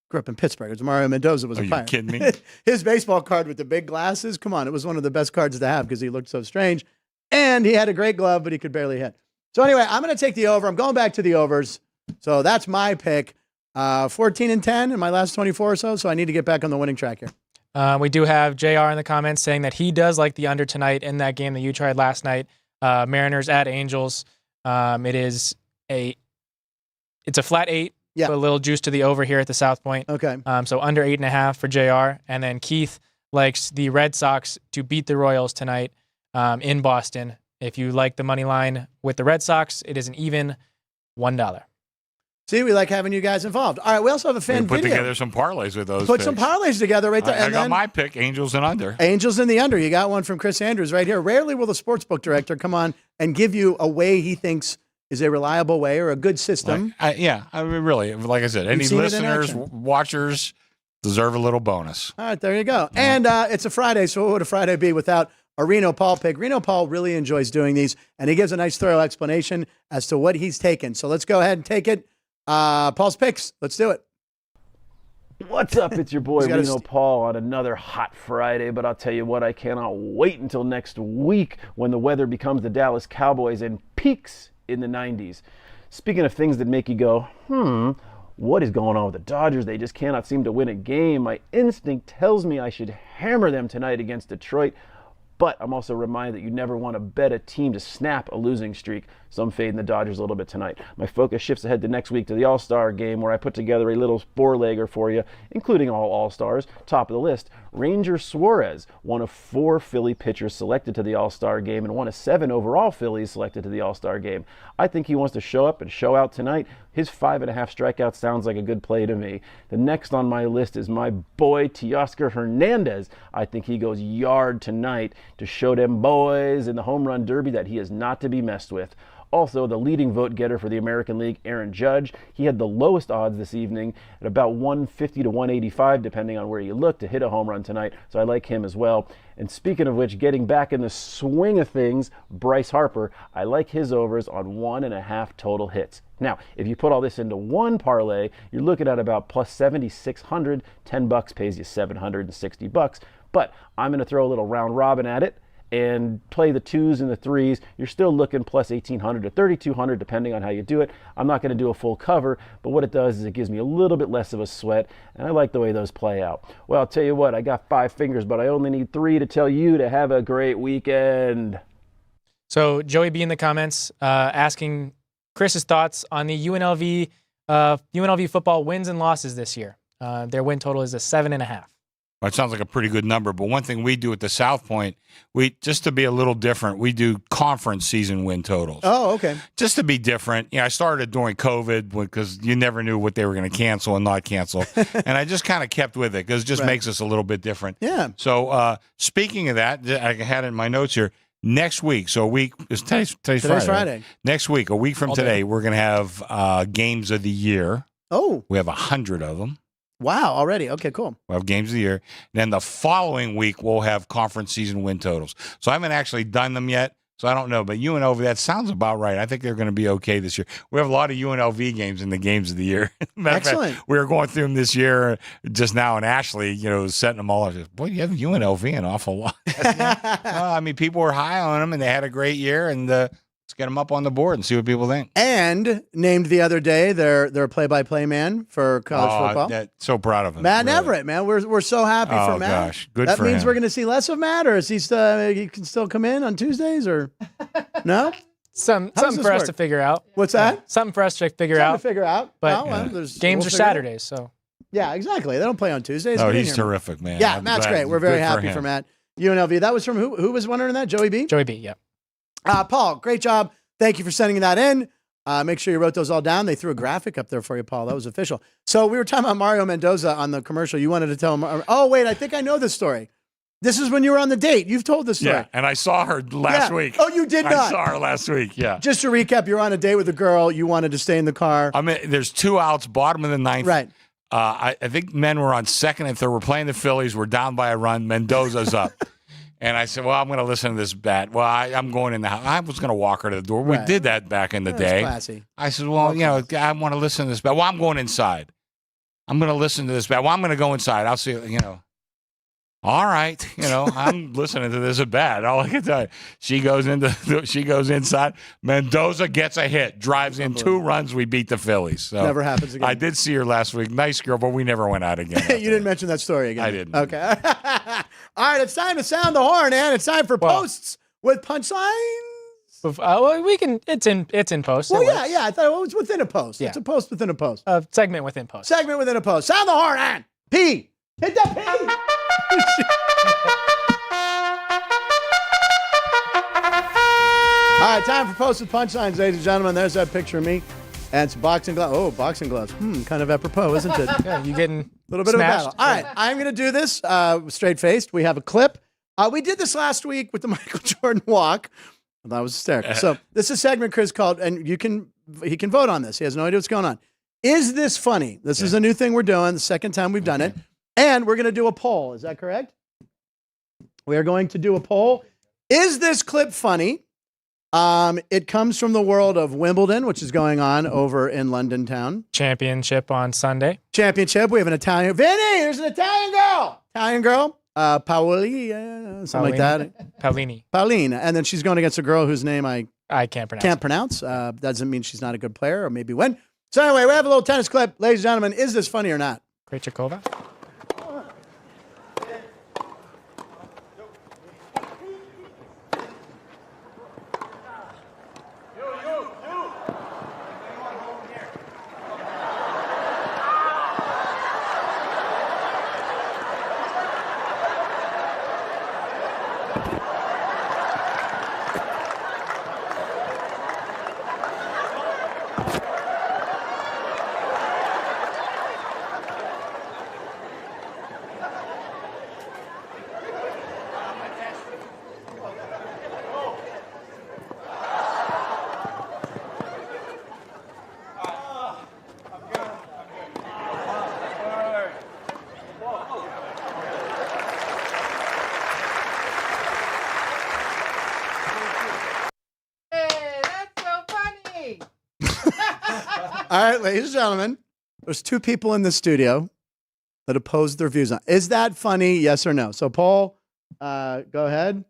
grew up in Pittsburgh. It's Mario Mendoza was Are a you Pirate. kidding me? His baseball card with the big glasses, come on, it was one of the best cards to have because he looked so strange. And he had a great glove, but he could barely hit. So anyway, I'm going to take the over. I'm going back to the overs. So that's my pick. 14-10 in my last 24 or so. So I need to get back on the winning track here. We do have JR in the comments saying that he does like the under tonight in that game that you tried last night. Mariners at Angels. It's a flat 8. Yeah. Put a little juice to the over here at the South Point. Okay. So under 8.5 for JR. And then Keith likes the Red Sox to beat the Royals tonight in Boston. If you like the money line with the Red Sox, it is an even $1. See, we like having you guys involved. All right, we also have a fan We put video. together some parlays with those. Put some picks. parlays together right there. I and got then my pick, Angels and under. Angels in the under. You got one from Chris Andrews right here. Rarely will the sportsbook director come on and give you a way he thinks is a reliable way or a good system. I mean, really, like I said, any seen it in listeners, action. watchers deserve a little bonus. All right, there you go. And it's a Friday, so what would a Friday be without a Reno Paul pick? Reno Paul really enjoys doing these, and he gives a nice, thorough explanation as to what he's taken. So let's go ahead and take it. Paul's picks. Let's do it. What's up? It's your boy He's got Reno his- Paul on another hot Friday, but I'll tell you what, I cannot wait until next week when the weather becomes the Dallas Cowboys and peaks in the 90s. Speaking of things that make you go, what is going on with the Dodgers? They just cannot seem to win a game. My instinct tells me I should hammer them tonight against Detroit, but I'm also reminded that you never want to bet a team to snap a losing streak. So I'm fading the Dodgers a little bit tonight. My focus shifts ahead to next week to the All-Star Game, where I put together a little four-legger for you, including all All-Stars. Top of the list, Ranger Suarez, one of 4 Philly pitchers selected to the All-Star Game and one of 7 overall Phillies selected to the All-Star Game. I think he wants to show up and show out tonight. His 5.5 strikeouts sounds like a good play to me. The next on my list is my boy Teoscar Hernandez. I think he goes yard tonight to show them boys in the home run derby that he is not to be messed with. Also, the leading vote getter for the American League, Aaron Judge, he had the lowest odds this evening at about 150 to 185, depending on where you look, to hit a home run tonight. So I like him as well. And speaking of which, getting back in the swing of things, Bryce Harper, I like his overs on 1.5 total hits. Now, if you put all this into one parlay, you're looking at about plus 7,600. $10 pays you $760. But I'm going to throw a little round robin at it and play the 2s and the 3s. You're still looking plus 1,800 to 3,200, depending on how you do it. I'm not going to do a full cover, but what it does is it gives me a little bit less of a sweat, and I like the way those play out. Well, I'll tell you what, I got 5 fingers, but I only need 3 to tell you to have a great weekend. So Joey B in the comments asking Chris's thoughts on the UNLV football wins and losses this year. Their win total is a 7.5. Well, it sounds like a pretty good number, but one thing we do at the South Point, we just to be a little different, we do conference season win totals. Oh, okay. Just to be different. I started during COVID because you never knew what they were going to cancel and not cancel, and I just kind of kept with it because it just makes us a little bit different. Yeah. So speaking of that, I had it in my notes here. Next week, so a week is today's Friday. Friday. Next week, a week from today, we're going to have games of the year. Oh, We have 100 of them. wow. Already. Okay, cool. We'll have games of the year. And then the following week, we'll have conference season win totals. So I haven't actually done them yet, so I don't know. But UNLV, that sounds about right. I think they're going to be okay this year. We have a lot of UNLV games in the games of the year. Excellent. We were going through them this year just now, and Ashley, setting them all up. Boy, you have UNLV an awful lot. Well, I mean, people were high on them, and they had a great year, and let's get them up on the board and see what people think. And named the other day their play-by-play man for college football. So proud of him. Matt really. Everett, man. We're so happy for Matt. Oh, gosh. Good that for means him. we're going to see less of Matt, or is he can still come in on Tuesdays, or no? Something this for us work? to figure out. What's that? Something for us to figure Something out. to figure out. But well, games we'll are figure it out. Saturdays, so. Yeah, exactly. They don't play on Tuesdays. Oh, Get in he's here. terrific, man. Yeah, I'm Matt's glad. great. We're very Good happy him. for Matt. UNLV. That was from who was wondering that? Joey B? Joey B, yeah. Paul, great job. Thank you for sending that in. Make sure you wrote those all down. They threw a graphic up there for you, Paul. That was official. So we were talking about Mario Mendoza on the commercial. You wanted to tell him. Oh, wait, I think I know this story. This is when you were on the date. You've told this story. Yeah, and I saw her last week. Oh, you did not? I saw her last week, yeah. Just to recap, you're on a date with a girl. You wanted to stay in the car. I mean, there's 2 outs, bottom of the 9th. Right. I think men were on 2nd and 3rd. We're playing the Phillies. We're down by a run. Mendoza's up. And I said, well, I'm going to listen to this bat. Well, I'm going in the house. I was going to walk her to the door. Right. We did that back in the That's day. classy. I said, well, I want to listen to this bat. Well, I'm going inside. I'm going to listen to this bat. Well, I'm going to go inside. I'll see, All right, I'm listening to this at bat. All I can tell you, she goes inside. Mendoza gets a hit, drives in 2 runs. We beat the Phillies. So Never happens again. I did see her last week. Nice girl, but we never went out again. You didn't mention that story again. I didn't. Okay. All right, it's time to sound the horn, and it's time for posts with punchlines. Well, we can. It's in post. Well, It yeah. works. I thought it was within a post. Yeah. It's a post within a post. A segment within post. Segment within a post. Sound the horn, and P. Hit that P. All right, time for post with punchlines, ladies and gentlemen. There's that picture of me. And it's boxing gloves. Oh, boxing gloves. Kind of apropos, isn't it? Yeah, you getting A little bit smashed? of a battle. All right, I'm going to do this straight-faced. We have a clip. We did this last week with the Michael Jordan walk. That was hysterical. So this is a segment Chris called, and he can vote on this. He has no idea what's going on. Is this funny? This is a new thing we're doing, the second time we've done it. And we're going to do a poll. Is that correct? We are going to do a poll. Is this clip funny? It comes from the world of Wimbledon, which is going on over in London town. Championship on Sunday. Championship. We have an Italian. Vinny, there's an Italian girl. Paoli, something like that. Paulina. And then she's going against a girl whose name I can't pronounce. Doesn't mean she's not a good player or maybe win. So anyway, we have a little tennis clip. Ladies and gentlemen, is this funny or not? Krejcikova. All right, ladies and gentlemen, there's two people in the studio that opposed their views on. Is that funny? Yes or no? So, Paul, go ahead.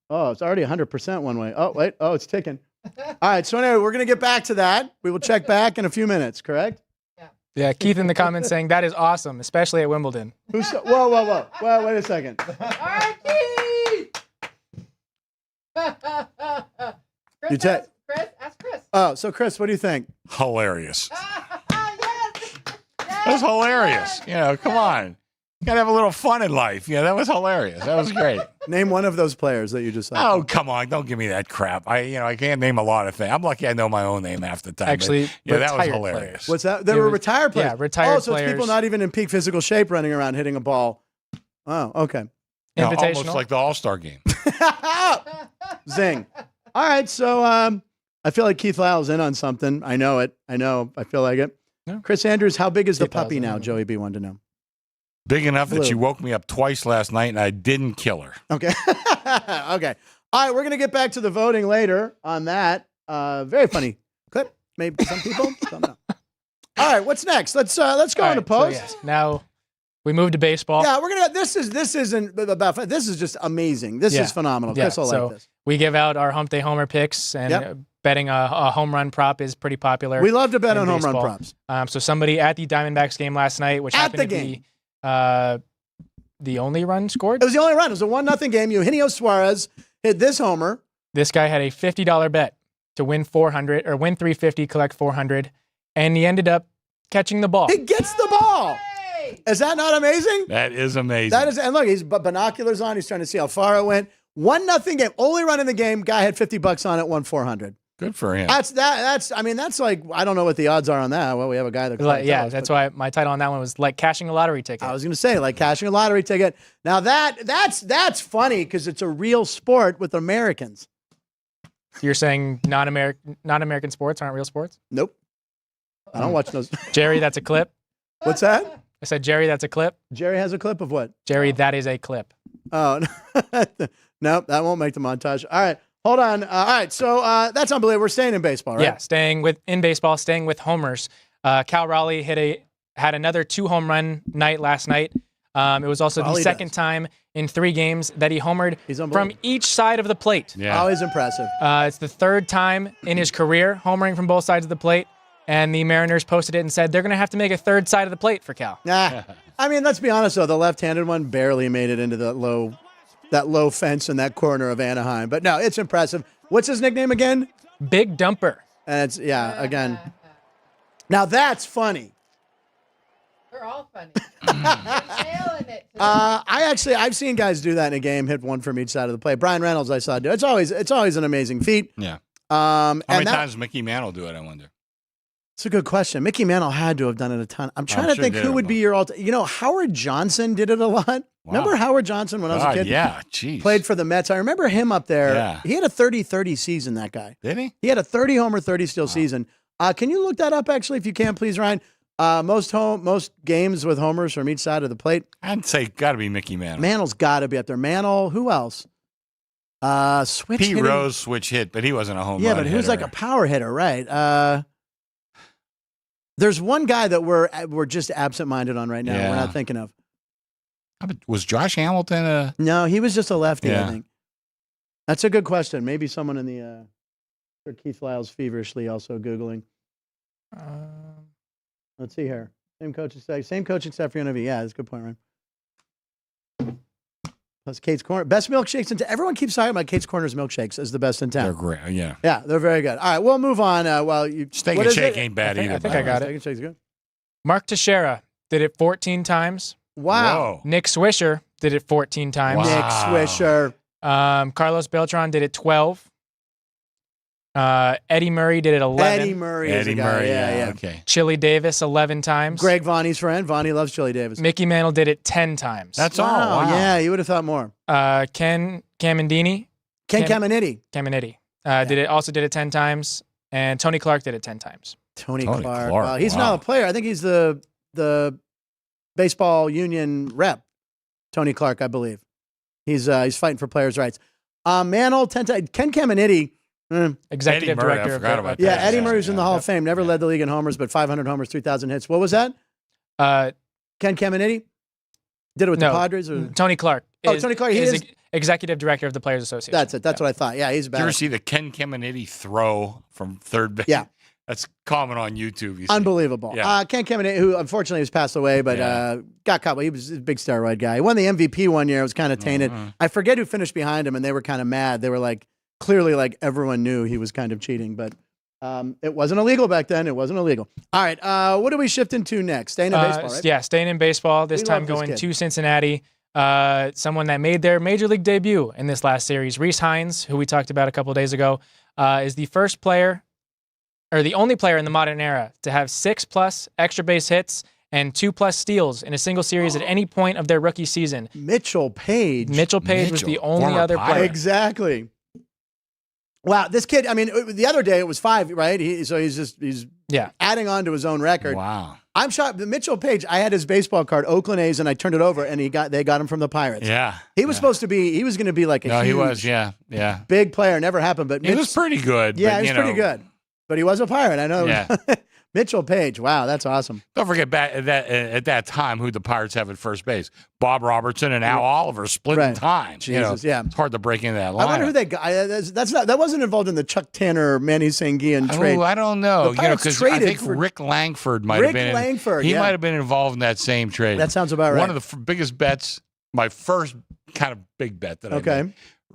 Oh, it's already 100% one way. Oh, wait. Oh, it's ticking. All right. So, anyway, we're going to get back to that. We will check back in a few minutes, correct? Yeah, Keith in the comments saying that is awesome, especially at Wimbledon. Whoa. Well, wait a second. All right, Keith. You Chris, ask Chris. Oh, so Chris, what do you think? Hilarious. Yes. That was hilarious. You know, come on. You got to have a little fun in life. Yeah, that was hilarious. That was great. Name one of those players that you just said. Oh, come on. Don't give me that crap. I can't name a lot of things. I'm lucky I know my own name half the time. Actually, but, yeah, that was retired hilarious. players. What's that? They were retired players. Yeah, retired Oh, so it's players. people not even in peak physical shape running around hitting a ball. Oh, okay. You know, Invitational. almost like the All-Star Game. Zing. All right, so I feel like Keith Lyle's in on something. I know it. I feel like it. Yeah. Chris Andrews, how big is the Keith puppy Lyle's now? in. Joey B wanted to know. Big enough Blue. that she woke me up twice last night and I didn't kill her. Okay. Okay. All right, we're going to get back to the voting later on that. Very funny clip. Maybe some people, some no. All right, what's next? Let's go All into right, post. so yes, now we move to baseball. Yeah, we're gonna. This isn't about. This is just amazing. This Yeah. is phenomenal. Yeah, Chris will so like this. we give out our hump day homer picks, and Yep. betting a home run prop is pretty popular. We love to bet in on home run baseball. props. So somebody at the Diamondbacks game last night, which At happened the to game. be the only run scored. It was the only run. It was a 1-0 game. Eugenio Suarez hit this homer. This guy had a $50 bet to win 400 or win 350, collect 400, and he ended up catching the ball. He gets the ball. Is that not amazing? That is amazing. That is, and look, he's binoculars on. He's trying to see how far it went. 1-0 game, only run in the game. Guy had $50 on it, won 400. Good for him. That's like, I don't know what the odds are on that. Well, we have a guy that. That's why my title on that one was like cashing a lottery ticket. I was going to say, like cashing a lottery ticket. Now that's funny because it's a real sport with Americans. You're saying non-American sports aren't real sports? Nope. I don't watch those. Jerry, that's a clip. What's that? I said, Jerry, that's a clip. Jerry has a clip of what? Jerry, that is a clip. Oh, nope, that won't make the montage. All right, hold on. All right, so that's unbelievable. We're staying in baseball, right? Yeah, staying with homers. Cal Raleigh had another 2-home run night last night. It was also Raleigh the second does. time in 3 games that he homered He's unbelievable. from each side of the plate. Yeah. Always impressive. It's the 3rd time in his career homering from both sides of the plate. And the Mariners posted it and said they're going to have to make a 3rd side of the plate for Cal. Nah. I mean, let's be honest though. The left-handed one barely made it into that low fence in that corner of Anaheim. But no, it's impressive. What's his nickname again? Big dumper. And it's again. Now that's funny. They're all funny. You're nailing it. I've seen guys do that in a game, hit one from each side of the plate. Brian Reynolds, I saw do. It's always an amazing feat. Yeah. How many times does Mickey Mantle do it, I wonder? It's a good question. Mickey Mantle had to have done it a ton. I'm trying I'm to sure think he did who a would be your Howard Johnson did it a lot. Remember Howard Johnson when I was a kid? Yeah, jeez. Played for the Mets. I remember him up there. Yeah. He had a 30-30 season, that guy. Did he? He had a 30-homer, 30-steal season. Can you look that up, actually, if you can, please, Ryan? Most games with homers from each side of the plate. I'd say got to be Mickey Mantle. Mantle's got to be up there. Mantle, who else? Switch Pete hitting. Rose switch hit, but he wasn't a home Yeah, run but who's hitter. like a power hitter, right? There's one guy that we're just absent-minded on right now. Yeah. We're not thinking of. Was Josh Hamilton a... No, he was just a lefty, I Yeah. think. That's a good question. Maybe someone in the or Keith Lyle's feverishly also Googling. Let's see here. Same coaching staff for UNLV. Yeah, that's a good point, Ryan. Plus Kate's Corner. Best milkshakes in town. Everyone keeps talking about Kate's Corner's milkshakes as the best in town. They're great, yeah. Yeah, they're very good. All right, we'll move on. Steak what and is Shake it? ain't bad either. I think by I the got way. it. Steak and Shake's good. Mark Teixeira did it 14 times. Wow. Whoa. Nick Swisher did it 14 times. Wow. Nick Swisher. Carlos Beltran did it 12. Eddie Murray did it 11. Eddie Murray is Eddie a guy. Murray, Yeah. okay. Chili Davis 11 times. Greg Vonnie's friend. Vonnie loves Chili Davis. Mickey Mantle did it 10 times. That's all. Wow. Yeah, you would have thought more. Ken Camandini. Ken Caminiti. Did it 10 times, and Tony Clark did it 10 times. Tony Tony Clark. Clark, Wow, he's wow. not a player. I think he's the baseball union rep. Tony Clark, I believe. He's fighting for players' rights. Mantle, 10 times. Ken Caminiti executive Eddie Murray, I director. forgot of about the- Yeah, that. Eddie Murray's in the yeah. Hall of Fame. Never led the league in homers, but 500 homers, 3,000 hits. What was that? Uh, Ken Caminiti? Did it with No. the Padres? Or? Tony Clark. Oh, Tony Clark, he is is- executive director of the Players Association. That's it. That's what I thought. Yeah, he's Did you ever bad. see the Ken Caminiti throw from third base? Yeah. That's common on YouTube. You see. Unbelievable. Yeah. Ken Caminiti, who unfortunately has passed away, but got caught. He was a big steroid guy. He won the MVP one year. It was kind of tainted. I forget who finished behind him, and they were kind of mad. They were like, clearly, like everyone knew he was kind of cheating, but it wasn't illegal back then. It wasn't illegal. All right. What are we shifting to next? Staying in baseball, right? Yeah, staying in baseball. This We time love this going kid. to Cincinnati. Someone that made their major league debut in this last series, Rhys Hines, who we talked about a couple days ago, is the first player, or the only player in the modern era to have 6+ extra base hits and 2+ steals in a single series at any point of their rookie season. Mitchell Page. Mitchell Page was the Mitchell, only former other Pirate. player. Exactly. Wow, this kid. I mean, the other day it was 5, right? He's Yeah. adding on to his own record. Wow. I'm shocked. Mitchell Page. I had his baseball card, Oakland A's, and I turned it over, and they got him from the Pirates. Yeah. He was supposed to be. He was going to be like a No, huge, he was. Yeah. big player. Never happened, but He was pretty good. Yeah, but, he was pretty good. But he was a Pirate. I know. Yeah. Mitchell Page. Wow, that's awesome. Don't forget back at that time who the Pirates have at first base: Bob Robertson and Al Oliver splitting Right. time. Jesus, yeah. It's hard to break into that I line. wonder who they got. That wasn't involved in the Chuck Tanner, Manny Sanguian trade. Oh, I don't know. The Pirates Because I traded think for- Rick Langford might have been. Langford, He yeah. might have been involved in that same trade. That sounds about right. One of the biggest bets, my first kind of big bet that I made.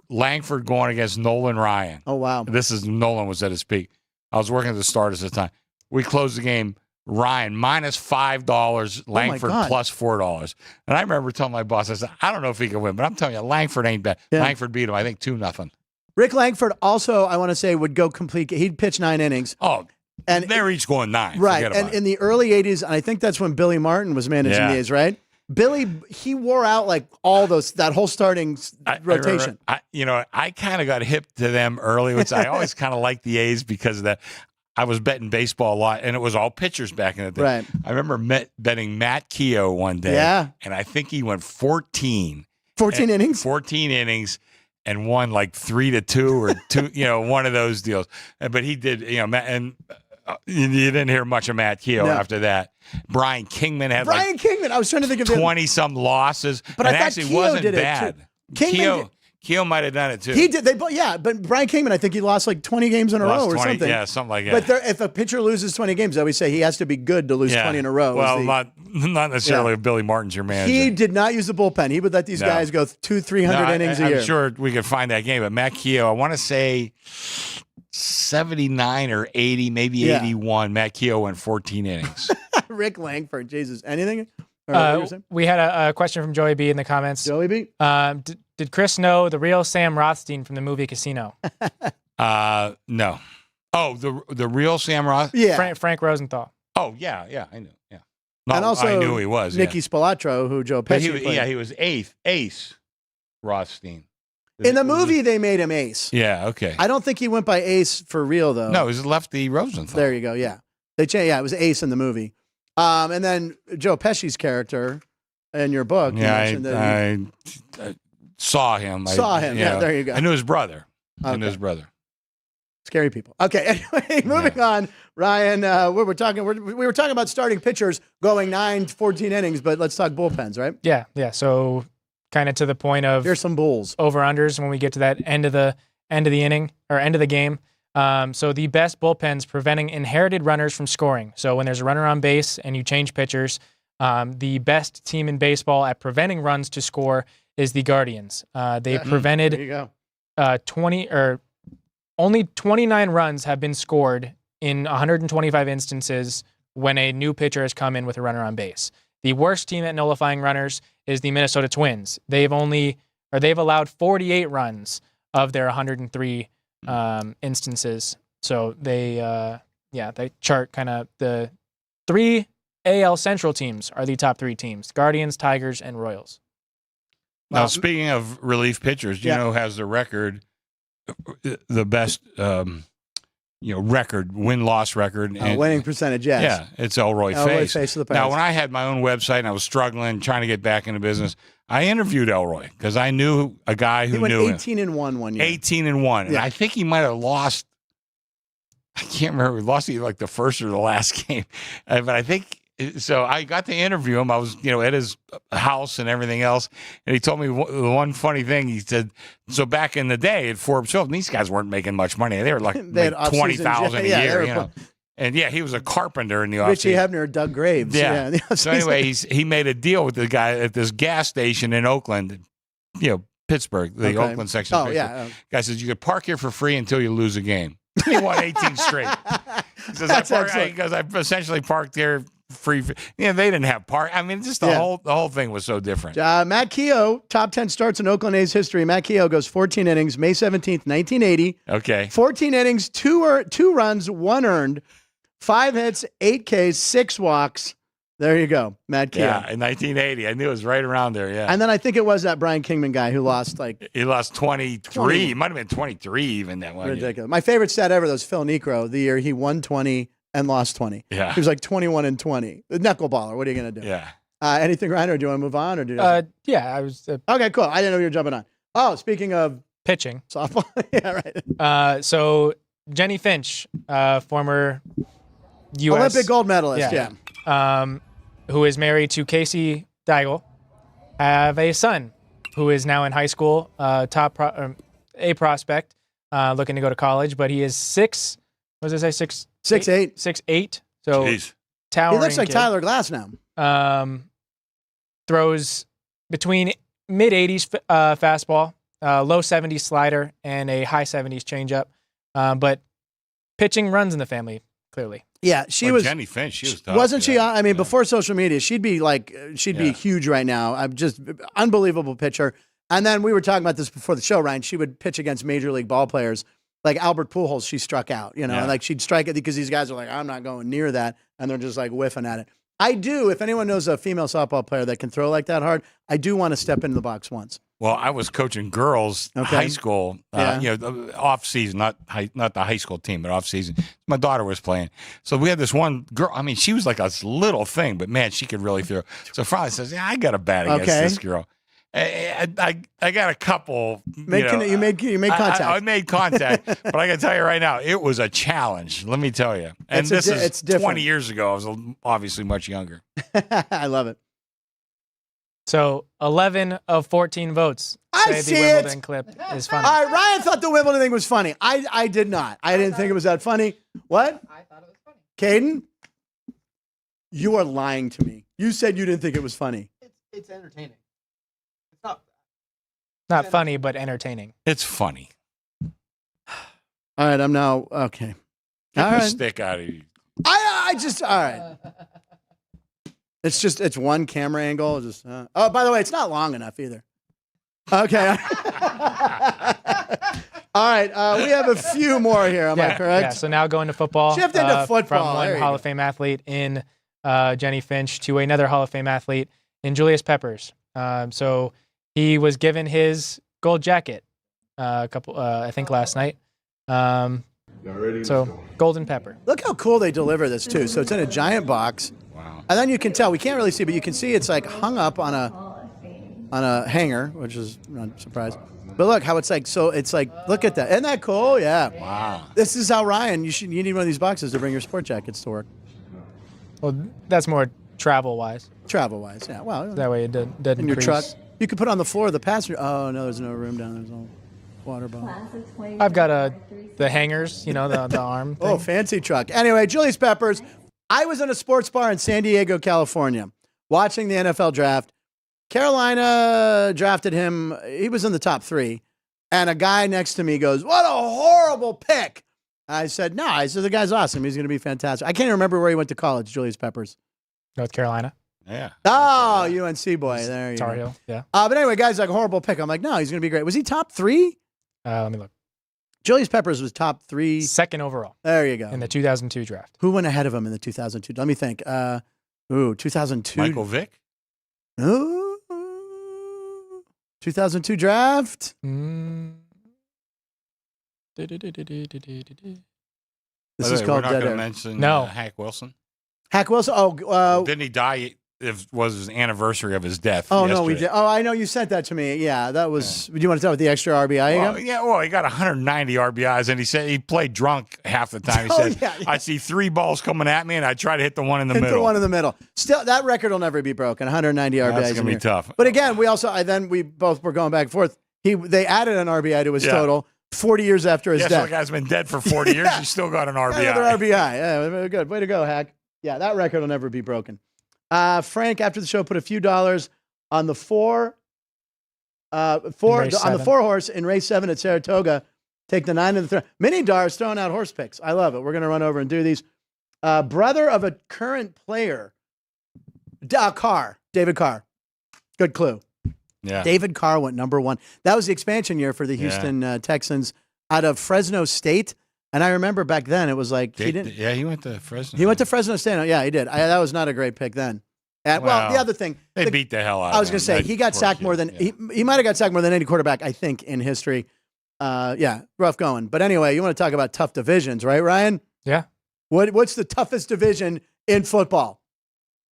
Langford going against Nolan Ryan. Oh wow. Nolan was at his peak. I was working at the Stardust at the time. We closed the game. Ryan minus $5, Langford God. plus $4. And I remember telling my boss, I said, I don't know if he can win, but I'm telling you, Langford ain't bad. Yeah. Langford beat him, I think 2-0. Rick Langford also, I want to say, would go complete. He'd pitch 9 innings. Oh, And they're each going 9. right. Forget And about in the early 80s, and I think that's when Billy Martin was managing Yeah. the A's, right? Billy, he wore out like all that whole starting rotation. I kind of got hip to them early, which I always kind of liked the A's because of that. I was betting baseball a lot, and it was all pitchers back in the day. Right. I remember betting Matt Keogh one day, Yeah. and I think he went 14 innings? 14 innings, and won like 3-2 or 2, one of those deals. But he did, and you didn't hear much of Matt Keogh No. after that. Brian Kingman had Brian Kingman. I was trying to think of him. 20-some losses, But and I thought actually Keogh wasn't did it, too. bad. Kingman Keogh might have done it too. He did. But Brian Kingman, I think he lost like 20 games in a row Lost or 20, something. Yeah, something like that. But if a pitcher loses 20 games, I always say he has to be good to lose 20 in a row. Well, not necessarily if Billy Martin's your manager. He did not use the bullpen. He would let these guys go 200-300 innings a year. I'm sure we could find that game. But Matt Keogh, I want to say 79 or 80, maybe 81. Matt Keogh went 14 innings. Rick Langford, Jesus. Anything? Or what you were saying? We had a question from Joey B in the comments. Joey B? Did Chris know the real Sam Rothstein from the movie Casino? No. Oh, the real Sam Roth? Yeah. Frank Rosenthal. Oh, yeah, I knew. Yeah. No, And also I knew who he was. Nicky Spilatro, who Joe But Pesci played. he was Ace Rothstein. In the movie, they made him Ace. Yeah, okay. I don't think he went by Ace for real, though. No, it was Lefty Rosenthal. There you go, yeah. They changed. Yeah, it was Ace in the movie. And then Joe Pesci's character in your book. you mentioned that I saw him. Yeah, there you go. I knew his brother. I Okay. knew his brother. Scary people. Okay, anyway, moving on. Ryan, we were talking about starting pitchers going 9-14 innings, but let's talk bullpens, right? Yeah. So kind of to the point of Here's some bulls. over-unders when we get to that end of the inning or end of the game. So the best bullpens preventing inherited runners from scoring. So when there's a runner on base and you change pitchers, the best team in baseball at preventing runs to score is the Guardians. They There you prevented go. only 29 runs have been scored in 125 instances when a new pitcher has come in with a runner on base. The worst team at nullifying runners is the Minnesota Twins. They've allowed 48 runs of their 103 instances. So they chart kind of the 3 AL Central teams are the top 3 teams: Guardians, Tigers, and Royals. Now, speaking of relief pitchers, do you know who has the record, the best, record, win-loss record? Winning percentage, yes. Yeah, it's Elroy Elroy Face. Face of the Now, Pirates. when I had my own website and I was struggling, trying to get back into business, I interviewed Elroy because I knew a guy He who went knew him. 18-1 one year. 18-1. And Yeah. I think he might have lost. I can't remember. He lost either like the first or the last game. But I think so. I got to interview him. I was, at his house and everything else. And he told me the one funny thing. He said, so back in the day at Forbes Field, these guys weren't making much money. They were like, They had like 20,000 a yeah, year, they were And yeah, he was a carpenter in the Richie offseason. Hebner, Doug Graves. Yeah. Yeah. So anyway, he made a deal with the guy at this gas station in Oakland, Pittsburgh, the Okay. Oakland section. Of Oh, Pittsburgh. yeah. Guy says you could park here for free until you lose a game. He won 18 straight. He says That's I excellent. essentially parked there free. They didn't have park. I mean, just the Yeah. whole thing was so different. Matt Keogh, top 10 starts in Oakland A's history. Matt Keogh goes 14 innings, May 17th, 1980. Okay. 14 innings, two runs, one earned, 5 hits, 8 Ks, 6 walks. There you go, Matt Keogh. Yeah, in 1980, I knew it was right around there. Yeah, And then I think it was that Brian Kingman guy who lost he lost 23. 20. He might have been 23 even that one. ridiculous. My favorite stat ever was Phil Necro, the year he won 20 and lost 20. Yeah. He was like 21-20. The knuckleballer. What are you going to do? Yeah. Anything, Ryan, or do you want to move on? Or do you Yeah, I was Okay, cool. I didn't know you were jumping on. Oh, speaking of pitching. softball. Yeah, right. So Jenny Finch, former U.S. Olympic gold medalist. Yeah. Who is married to Casey Daigle, have a son who is now in high school, A prospect, looking to go to college, but he is 6. What does it say? 6'8". 6'8". So Jeez. towering. He looks like kid. Tyler Glass now. Throws between mid 80s fastball, low 70s slider, and a high 70s changeup. But pitching runs in the family, clearly. Yeah, she Well, was. Jenny Finch. She was tough. Wasn't she? Yeah. I mean, Yeah. before social media, she'd be Yeah. huge right now. I'm just unbelievable pitcher. And then we were talking about this before the show, Ryan. She would pitch against major league ball players like Albert Pujols. She struck out, Yeah. and like she'd strike it because these guys are like, I'm not going near that, and they're just like whiffing at it. I do. If anyone knows a female softball player that can throw like that hard, I do want to step into the box once. Well, I was coaching girls high school, Yeah. off season, not the high school team, but off season. My daughter was playing, so we had this one girl. I mean, she was like a little thing, but man, she could really throw. So finally says, "Yeah, I got a bat against Okay. this girl." I got a couple. You made contact. I made contact, but I got to tell you right now, it was a challenge. Let me tell you. And It's is different. 20 years ago. I was obviously much younger. I love it. So 11 of 14 votes. I say see the it. Wimbledon clip is funny. All right, Ryan thought the Wimbledon thing was funny. I did not. I didn't think it was that funny. What? I thought it was funny. Caden? You are lying to me. You said you didn't think it was funny. It's entertaining. It's not. Not funny, but entertaining. It's funny. All right, I'm now okay. Get All the right. stick out of you. I just all right. It's one camera angle. Oh, by the way, it's not long enough either. Okay. All right, we have a few more here. Am I correct? Yeah, so now going to football. Shift into football. From There one you Hall go. of Fame athlete in Jenny Finch to another Hall of Fame athlete in Julius Peppers. So he was given his gold jacket I think last night. So golden pepper. Look how cool they deliver this too. So it's in a giant box. Wow. And then you can tell, we can't really see, but you can see it's like hung up on a hanger, which is not surprised. But look how it's like, so it's like, look at that. Isn't that cool? Yeah. Wow. This is how, Ryan, you need one of these boxes to bring your sport jackets to work. Well, that's more travel-wise. Travel-wise, yeah. Well, That way it doesn't in your crease. truck. You could put it on the floor of the passenger. Oh, no, there's no room down there. There's no water bottle. I've got the hangers, the arm thing. Oh, fancy truck. Anyway, Julius Peppers. I was in a sports bar in San Diego, California, watching the NFL draft. Carolina drafted him. He was in the top 3. And a guy next to me goes, "What a horrible pick." I said, "No." I said, "The guy's awesome. He's going to be fantastic." I can't even remember where he went to college, Julius Peppers. North Carolina. Yeah. Oh, UNC boy. There you Tar go. Heel, yeah. But anyway, guy's like a horrible pick. I'm like, no, he's going to be great. Was he top 3? Let me look. Julius Peppers was top 3. Second overall There you go. in the 2002 draft. Who went ahead of him in the 2002? Let me think. 2002. Michael Vick? Ooh. 2002 draft. This is We're called not Dead going to Air. mention No. Hank Wilson. Hack Wilson. Oh, Didn't he die was his anniversary of his death. Oh, no, we yesterday. did. Oh, I know you sent that to me. Yeah, that was. Do you want to talk about the extra RBI? you Well, got? yeah, well, he got 190 RBIs, and he said he played drunk half the time. He Oh, said, yeah. "I see 3 balls coming at me, and I try to hit the one in the Hit middle." the one in the middle. Still, that record will never be broken. 190 RBIs. That's in gonna a be year. tough. But again, we both were going back and forth. They added an RBI to his Yeah. total 40 years after his Yeah, so death. the guy's been dead for 40 years. He's still got an RBI. Another RBI. Yeah, very good. Way to go, Hack. Yeah, that record will never be broken. Frank, after the show, put a few dollars on the four horse in race 7 at Saratoga. Take the 9 and the 3. Mini Dar's throwing out horse picks. I love it. We're going to run over and do these. Brother of a current player, David Carr. Good clue. Yeah. David Carr went number 1. That was the expansion year for the Houston Texans out of Fresno State. And I remember back then it was like he didn't. Yeah, he went to Fresno. He went to Fresno State. Yeah, he did. That was not a great pick then. Well, the other thing, They beat the hell out of him. I was going to say, he got sacked more than he might have got sacked more than any quarterback, I think, in history. Yeah, rough going. But anyway, you want to talk about tough divisions, right, Ryan? Yeah. What's the toughest division in football?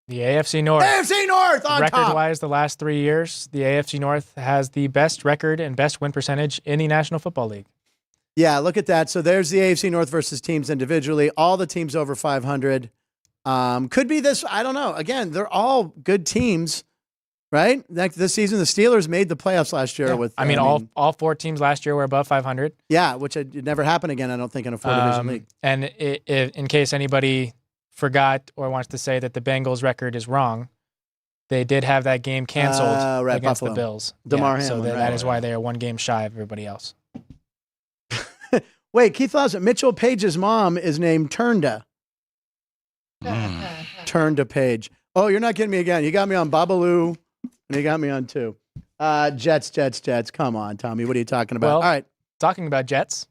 The AFC North. AFC North on top. Record-wise, the last 3 years, the AFC North has the best record and best win percentage in the National Football League. Yeah, look at that. So there's the AFC North versus teams individually. All the teams over 500. Could be this. I don't know. Again, they're all good teams, right? This season, the Steelers made the playoffs last year. Yeah. All 4 teams last year were above 500. Yeah, which it never happened again, I don't think, in a 4-division league. And in case anybody forgot or wants to say that the Bengals record is wrong, they did have that game canceled against Buffalo. the Bills. Damar So Hamlin, that is why they are 1 game shy of everybody else. Wait, Keith Lawson, Mitchell Page's mom is named Turnda. Turnda Page. Oh, you're not kidding me again. You got me on Babalu, and you got me on 2. Jets. Come on, Tommy. What are you talking about? Well, All right. Talking about Jets.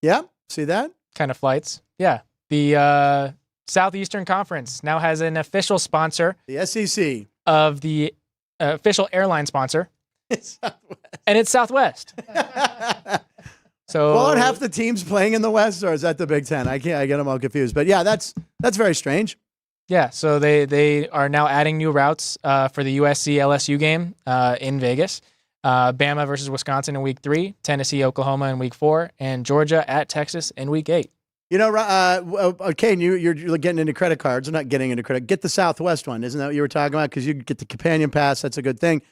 Yeah, see that? Kind of flights. Yeah. The Southeastern Conference now has an official sponsor The SEC. of the official airline sponsor, and it's Southwest. So, Well, aren't half the teams playing in the West, or is that the Big Ten? I get them all confused. But yeah, that's very strange. yeah, so they are now adding new routes for the USC LSU game in Vegas. Bama versus Wisconsin in week 3, Tennessee, Oklahoma in week 4, and Georgia at Texas in week 8. You know, Kane, you're getting into credit cards. I'm not getting into credit. Get the Southwest one. Isn't that what you were talking about? Because you get the companion pass. That's a good thing.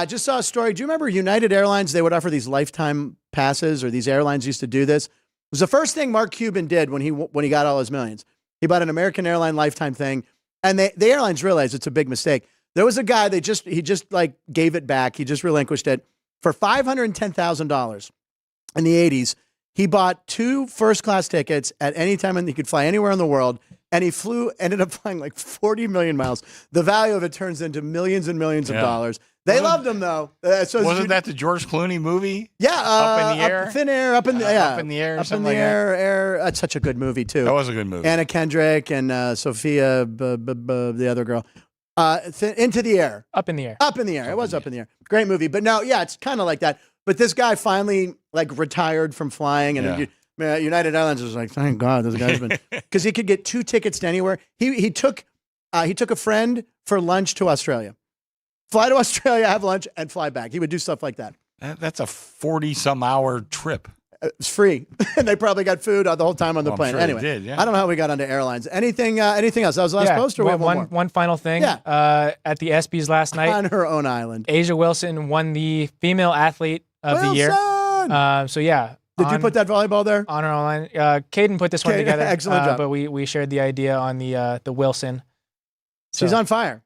Just saw a story. Do you remember United Airlines? They would offer these lifetime passes, or these airlines used to do this. It was the first thing Mark Cuban did when he got all his millions. He bought an American airline lifetime thing, and the airlines realized it's a big mistake. There was a guy he just like gave it back. He just relinquished it for $510,000 in the 80s. He bought 2 first-class tickets at any time, and he could fly anywhere in the world. And he ended up flying like 40 million miles. The value of it turns into millions and millions of dollars. They loved him though. Wasn't that the George Clooney movie? Yeah, Up in the Air? thin air, up in the Up in the Air, or up in something the like that? air. That's such a good movie too. That was a good movie. Anna Kendrick and Sophia, the other girl. Into the Air. Up in the air. Up in the Air. It was Up in the Air. Great movie. But no, yeah, it's kind of like that. But this guy finally like retired from flying, and United Airlines was like, thank God this guy's been, because he could get 2 tickets to anywhere. He took a friend for lunch to Australia. Fly to Australia, have lunch, and fly back. He would do stuff like that. That's a 40-some-hour trip. It's free. And they probably got food the whole time on the I'm plane. sure they Anyway, did, yeah. I don't know how we got onto airlines. Anything else? That was the last post, or we have one more? One final thing. Yeah. At the ESPYs last night, On her own island. Asia Wilson won the female athlete of the year. So yeah. Did you put that volleyball there? On her own line? Caden put this one Caden, together. excellent job. But we shared the idea on the Wilson. She's on fire.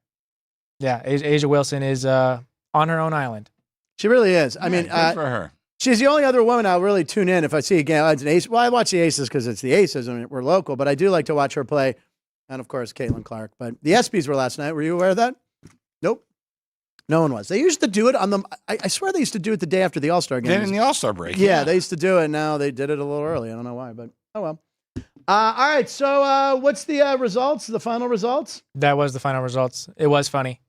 Yeah, Asia Wilson is on her own island. She really is. I mean, good for her. she's the only other woman I'll really tune in if I see a game. It's an ace. Well, I watch the Aces because it's the Aces and we're local, but I do like to watch her play. And of course, Caitlin Clark. But the ESPYs were last night. Were you aware of that? Nope. No one was. They used to do it on the. I swear they used to do it the day after the All-Star game. Then in the All-Star break. Yeah, they used to do it. Now they did it a little early. I don't know why, but oh well. All right. So what's the results? The final results? That was the final results. It was funny.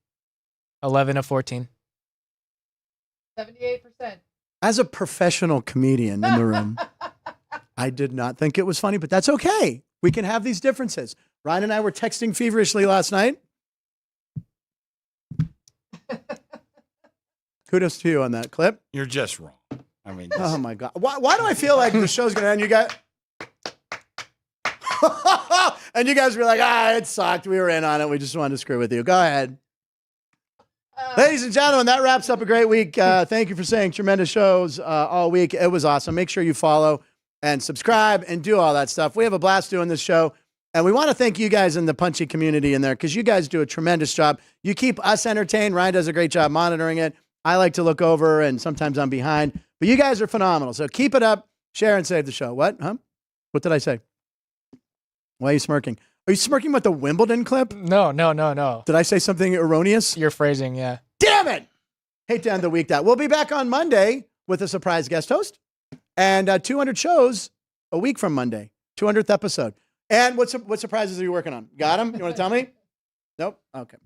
11 of 14. 78%. As a professional comedian in the room, I did not think it was funny, but that's okay. We can have these differences. Ryan and I were texting feverishly last night. Kudos to you on that clip. You're just wrong. I mean, Oh my God. Why do I feel like the show's going to end? You got, and you guys were like, it sucked. We were in on it. We just wanted to screw with you. Go ahead. Ladies and gentlemen, that wraps up a great week. Thank you for saying tremendous shows all week. It was awesome. Make sure you follow and subscribe and do all that stuff. We have a blast doing this show. And we want to thank you guys in the punchy community in there because you guys do a tremendous job. You keep us entertained. Ryan does a great job monitoring it. I like to look over, and sometimes I'm behind. But you guys are phenomenal. So keep it up. Share and save the show. What? Huh? What did I say? Why are you smirking? Are you smirking with the Wimbledon clip? No. Did I say something erroneous? Your phrasing, yeah. Damn it! Hate to end the week that. We'll be back on Monday with a surprise guest host and 200 shows a week from Monday. 200th episode. And what surprises are you working on? Got them? You want to tell me? Nope? Okay.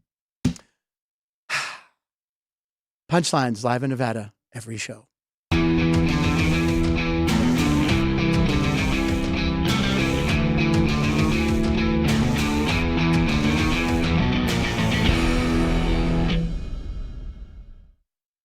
Punchlines live in Nevada every show.